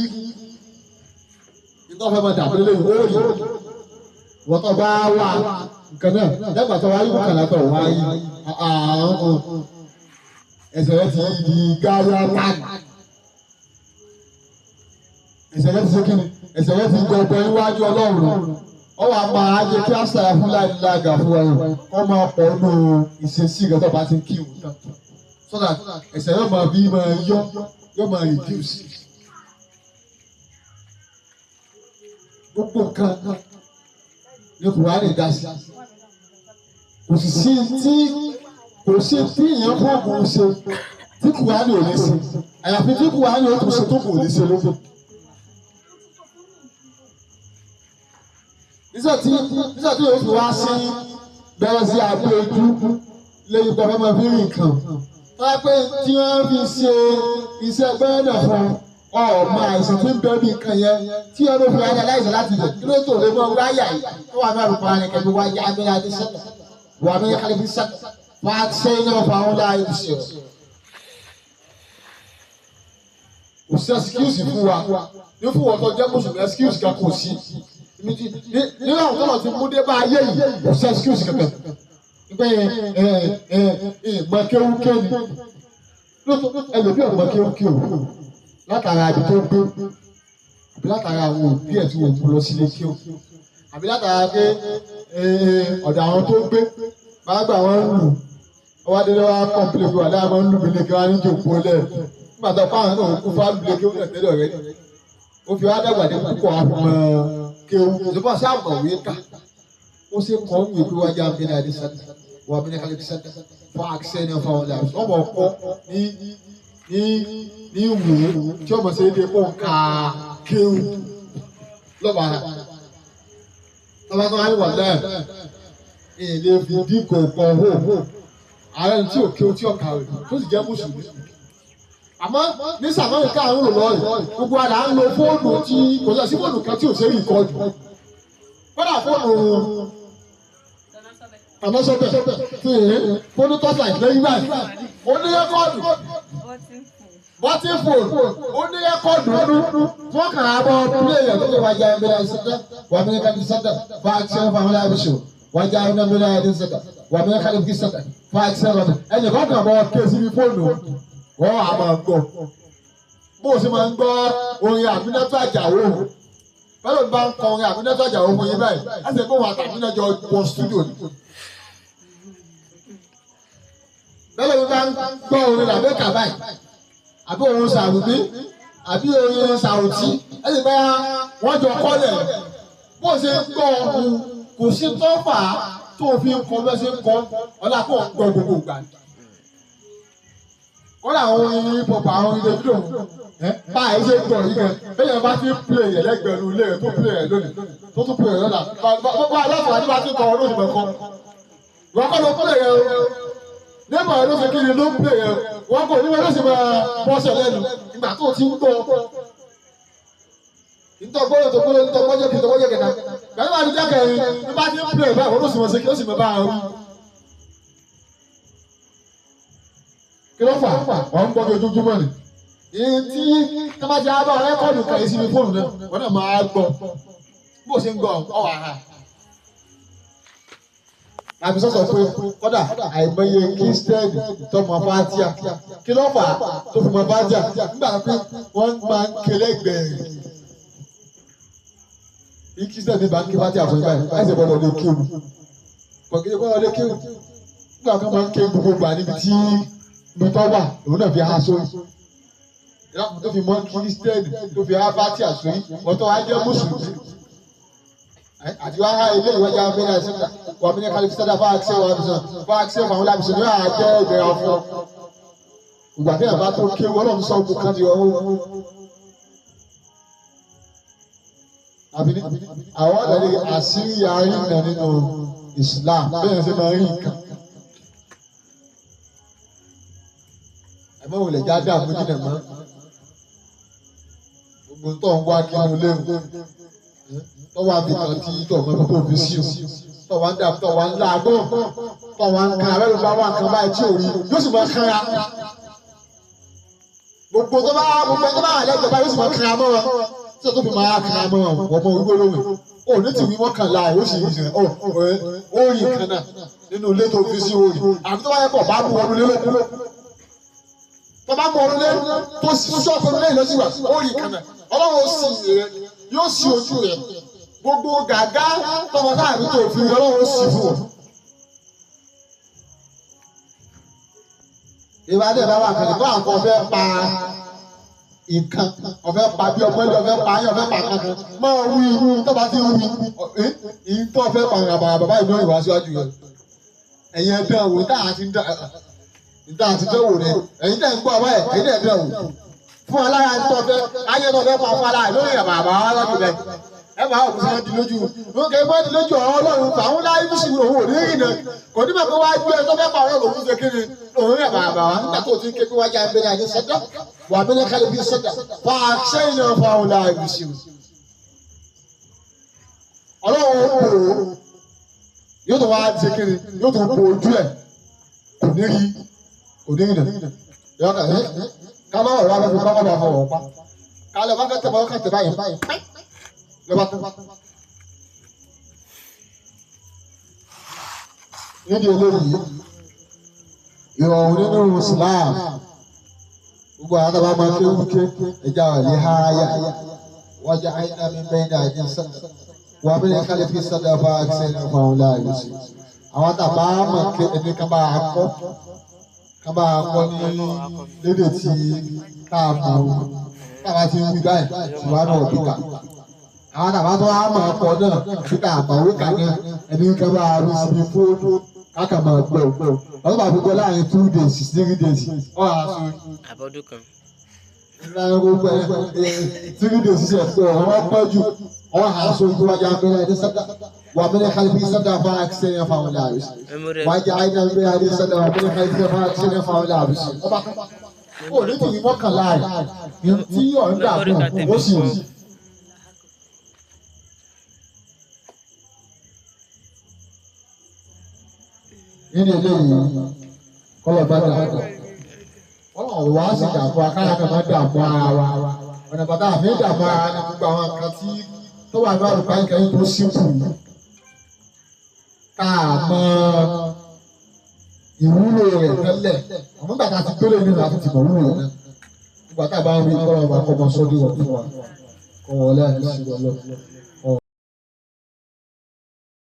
iná fẹ́ máa dàbí lé ìwé wọ́n tó bá wà nǹkan náà lẹ́gbàá tó wáyé mọ́kànlá tó wáyé ẹsẹ̀ rẹ̀ ti di gáyà tánì. Ẹsẹ̀ rẹ̀ ti ṣe kíni? Ẹsẹ̀ rẹ̀ ti gbọ̀gbọ̀ níwájú Ọlọ́run. Ó wàá máa jẹ́ kí àṣà Fúlàní lága fún ẹ̀rọ kó máa pọ̀ nù ìṣesí rẹ̀ tó bá ti kí ìwò tán. So that ẹsẹ̀ yóò máa bí máa yóò máa reduce. Gbogbo nǹkan ní Kùránì dá sí. Kò sì sí tí èèyàn fọ́ọ̀mù ṣe tí Kùránì ò lè ṣe. Àyàfi tí Kùránì ó tún ṣe tó kò lè ṣe lóko. Nígbà tí yóò fi wá sí bẹ̀rẹ̀ sí abẹ́ ojú lẹ́yìn tó fẹ́ máa fi rìn kàn. Wọ́n á pé tí wọ́n fi ṣe iṣẹ́ gbẹ́dọ̀ fún ọmọ àìsàn tí ń bẹ bí nǹkan yẹn tí wọ́n ló fi wáyà láìsàn láti lè kí ló tó lè mọ wáyà yìí tó wà náà lùkọ́ àrẹ kẹ́mi wáyà abẹ́rẹ́ adé sẹ́kọ̀ wà mí kálí fi sẹ́kọ̀ wà á ṣe iná fún àwọn láàyè ìṣe. Kò sí ẹsikúùsì fún wa ní fún wọn tó jẹ́ mùsùlùmí ẹsikúùsì kan kò sí. Nínú àwọn tọ́lọ̀ ti mú dé bá ayé yìí kò sí ẹsikúùsì kankan. Nígbà yẹn mọ̀kéwúké ni ẹlòmíì ọ̀dọ̀ mọ̀kéwúké o látara ibi tó gbé àbí látara àwọn òbí ẹ̀ tí wọ́n mú lọ sílé kí o àbí látara pé ọ̀dọ̀ àwọn tó gbé máa gbà wọ́n lù ọwọ́ adélé wa kọ́ńpìlẹ̀ pé wàdà máa ń lù mí lé kí wọ́n á ní jòkó lẹ̀ nígbà tó fáwọn náà kó fáwọn lù lé kí wọ́n tẹ̀lé ọ̀rẹ́ ni ó fi wá dàgbà dé púpọ̀ àfọmọ́ kéwù ìjọba sí àmọ̀wé ká ó ṣe kọ́ ń wí pé wájú abẹ́rẹ́ adé sáré wà abẹ́rẹ́ kálí fi sáré fún àkísẹ́ ní ọ̀fà ọ̀la ọmọ ọkọ ní wò tí ọmọ ṣe é dé fún ká kéwù lọ́ba tó wá ní wà náà èlé fi dínkù kan hó ààrẹ tí ò kéwù tí ò kàwé tó sì jẹ́ mùsùlùmí. Àmọ́ ní sàmọ́nì káàrún lò lọ́ọ̀yì gbogbo àdá ń lo fóònù tí kò sí fóònù kan tí ò ṣe é rìkọ́dù kódà fóònù àmọ́sọ́bẹ̀ fóònù tọ́sà ìlẹ́yìn báyìí ó ní rẹ́kọ́ọ̀dù bọ́tí fóònù ó ní rẹ́kọ́ọ̀dù ọdún wọ́n kàn á bọ́ pílẹ̀yà tó lè wájà ẹgbẹ́rẹ́ ṣẹ́dá wà mí kájú ṣẹ́dá fàáṣẹ́ fàmílà àbíṣò wájà ẹgbẹ́rẹ́ ẹ̀dín ṣẹ́dá wà mí kájú ṣẹ́dá fàáṣẹ́ rẹ̀ ẹnì kan kàn bọ́ kéésì ní fóònù wọ́n á máa gbọ́ bó o ṣe máa ń gbọ́ orin Àmínátù Àjàó bẹ́ẹ̀ bá ń kọ orin Àmínátù Àjàó fún yín báyìí ẹsẹ̀ pé òun àtàmínà jọ wọ stúdíò ni. Bẹ́ẹ̀ bá ń gbọ́ orin Làbẹ́kà báyìí àbí orin Sàrùmí àbí orin Sàrùtí ẹsẹ̀ pé wọ́n jọ kọ́lẹ̀ bó o ṣe ń gbọ́ ọ̀hún kò sí tó fà á tó fi ń kọ bẹ́ẹ̀ ṣe ń kọ́ ọ̀là kó ń gbọ́ gbogbo ìgbà wọ́n làwọn orin hip hop àwọn orin Davido bá ẹ ṣe ń tọ̀ yìí kan bẹ́ẹ̀ bá ti ń play yẹn lẹ́gbẹ̀rún ilé rẹ̀ tó play rẹ̀ lónìí tó tún play rẹ̀ lọ́la gbogbo aláfọ̀ọ́ àti bá ti ń tọ̀ ọdún ìgbà kan wọ́n kọ́ ló play rẹ̀ o nígbà ló ṣe kí ni ló play rẹ̀ wọ́n kọ́ nígbà ló ṣe máa bọ́ṣẹ̀ lẹ́nu ìgbà tó ti ń tọ̀ ìtọ́gbọ́yọ̀ tó gbọ́dọ̀ ìtọ́gbọ́jọ́ kí ìtọ́gbọ́jọ́ kẹta gbàgbọ́ àti jákèrin ní bá ti ń play báyìí wọ́n ló sì mọ̀ sí kí ó sì mọ̀ bá a rú. Kí ló fà wọ́n ń gbọ́ bí ojoojúmọ́ ni. Èyí tí tọ́mọ́tì àbá rẹ́kọ̀dù kàyé síbi fóònù náà wọ́n náà máa gbọ́ bó ṣe ń gbọ́ ọ̀wà ha. Àbí sọ́sọ̀ pé kọ́dà àìmọye kírísítẹ́nì tó mọ fátíà. Kí ló fà tó fi mọ fátíà nígbà pé wọ́n máa ń ké lẹ́gbẹ̀ẹ́. Bí kírísítẹ́nì bá ń ké fátíà fún ibà yìí ẹ̀sẹ̀ gbọ́dọ̀ lè kéwù. Kọ̀kiri gbọ́dọ̀ lè kéwù. Nígbà kan máa ń ké gbogbo gbà níbi tí mi tọ́ wà òun náà fi há sórí tó fi mọ́ kírísítẹ́nì tó fi ábátì àsóyí ọ̀tọ̀ wa jẹ́ mùsùlùmí àti wá ha ilé ìwájà abẹ́rẹ́ àṣìṣe wà mí ní kálífì sádà fún àkíṣe wà bìsàn fún àkíṣe fún àwọn làbìsàn ní àjẹ́ ìbẹ̀rẹ̀ ọ̀fọ̀ ìgbà tí àbá tó ké wọ́n lọ́n sọ ọkùn kan di ọwọ́ àwọn ọ̀dọ́ àṣírí àárín náà nínú Islam bẹ́ẹ̀ ṣe máa rí nǹkan. Ẹ̀mọ́ wò lè já dààmú jìnnà mọ́ gbogbo tó ń wá kí inú léwu tó wá bí kan tí tó mọ́ tó fi sí o tó wá ń dà tó wá ń láàgbọ́n tó wá ń kan abẹ́rù bá wà kan báyìí tí ò rí yóò sì máa kára gbogbo tó bá wà lẹ́gbẹ̀ẹ́ báyìí yóò sì máa kára mọ́ wọn tí o tó fi máa kára mọ́ wọn ọmọ orí olówó o ní tìwí mọ́kànlá ó sì rí ó rí nǹkan náà nínú ilé tó fi sí orí àbí tó bá yẹ kó bá mú ọdún lé lókun tó bá mú ọdún lé tó sì ṣọ́ọ̀fù ọdún lé ìlọsíwà ó rí nǹkan náà ọlọ́run ó sì rẹ yóò sì ojú rẹ gbogbo gàgá tọmọ táàbí tó fi ọlọ́run ó sì fún ọ. ìbádẹ́ bá wà kẹ́lẹ́ bá àwọn ọ̀fẹ́ pa nǹkan ọ̀fẹ́ pa bí ọmọ ilé ọ̀fẹ́ pa ayé ọ̀fẹ́ pa kankan máa wí tó bá ti ń wí ìyí tó ọ̀fẹ́ pa bàbá ìlú ìwà síwájú yẹn ẹ̀yin ẹ̀dẹ́ òwò níta àti dẹ́wò rẹ̀ ẹ̀yin tẹ̀ ń gbọ́ ọ̀wọ́ ẹ̀ ẹ̀yin tẹ̀ dẹ́wò fún aláya tó ọ̀fẹ́ ayé tó ọ̀fẹ́ pa fún aláya lórí ẹ̀ bàbá wa lọ́dún rẹ̀ ẹ máa wò sọ́ọ́ di lójú lókè bọ́ di lójú ọ̀rọ̀ ọlọ́run fàwọn láyé bí sùn òun ò ní rìn náà kò ní bàbá wa gbé ẹ tó fẹ́ pa ọ̀rọ̀ lòun ṣe kiri lòun rẹ̀ bàbá wa nígbà tó ti ń ké bí wájà ń bẹ̀rẹ̀ àti sọ́dọ̀ wà bẹ́ẹ̀ kálí bí sọ́dọ̀ fà á ṣẹ́yìn náà fàwọn láyé bí sùn. ọlọ́run ó bò ó yóò tó wá ṣe kiri yóò tó bò ojú ẹ̀ kò ní rí náà yọ kà ká má ọ̀rọ̀ abẹ́ fi kọ́ ọ̀dà fọwọ́ pa kálẹ̀ bá fẹ́ tẹ̀ bá tẹ̀ báyìí níbi eléyìí ìrọ̀rùn nínú Islam gbogbo àwọn àtàwọn máa ké wíké ẹja ọ̀lẹ́ háyà wájà àyínà mi bẹ́ẹ̀ ní àjẹ́ sọ́dọ̀ wà mí ní kálí fi sọ́dọ̀ bá àṣẹ ní ọmọ àwọn láàyè sí àwọn àtàwọn máa ké ẹni ká máa kọ́ ní lédè tí káàmù táwa ti ń wí báyìí tiwa náà bí ká àwọn àtàwọn tó wá máa kọ́ náà bí ká àbáwé ká náà ẹni ká máa rí síbi fóònù káka máa gbọ́ ọdún bá fi gbọ́ láàrin 2 days 3 days ọ̀ àṣọ àbọ̀dún kan. ìlànà gbogbo ẹ̀ 3 days ṣe pé ọ̀rọ̀ pọ̀ jù ọ̀ àṣọ ìlú wájà abẹ́rẹ́ ẹni sọ́dà wà mí ní kálífì sọ́dà fún àkíṣẹ́ yẹn fáwọn láàrin wájà àìdá abẹ́rẹ́ ẹni sọ́dà wà mí ní kálífì fún àkíṣẹ́ yẹn fáwọn láàrin ọba kan ó ní tìyí mọ́kànlá rẹ̀ tí ọ̀ǹdà kù ó sì rí. nínú eléyìí kọlọ bá dà Ọlọ́run wá sí dààmú akáyà kan máa dààmú ara wa ọ̀nà bàtà àfi dààmú ara ní gbogbo àwọn nǹkan tí tó wà ní àlùkò ayíkẹ́yìn tó ṣípù ká mọ ìwúlò rẹ̀ tẹ́lẹ̀ àmọ́ gbàtà ti gbélé nínú àti tìmọ̀ wúlò rẹ̀ nígbà tá a bá ń rí kọ́lọ́ ọba kọ́ ọmọ sọ́dí wọ̀ fún wa kọ́ wọlé àti sí wọlé.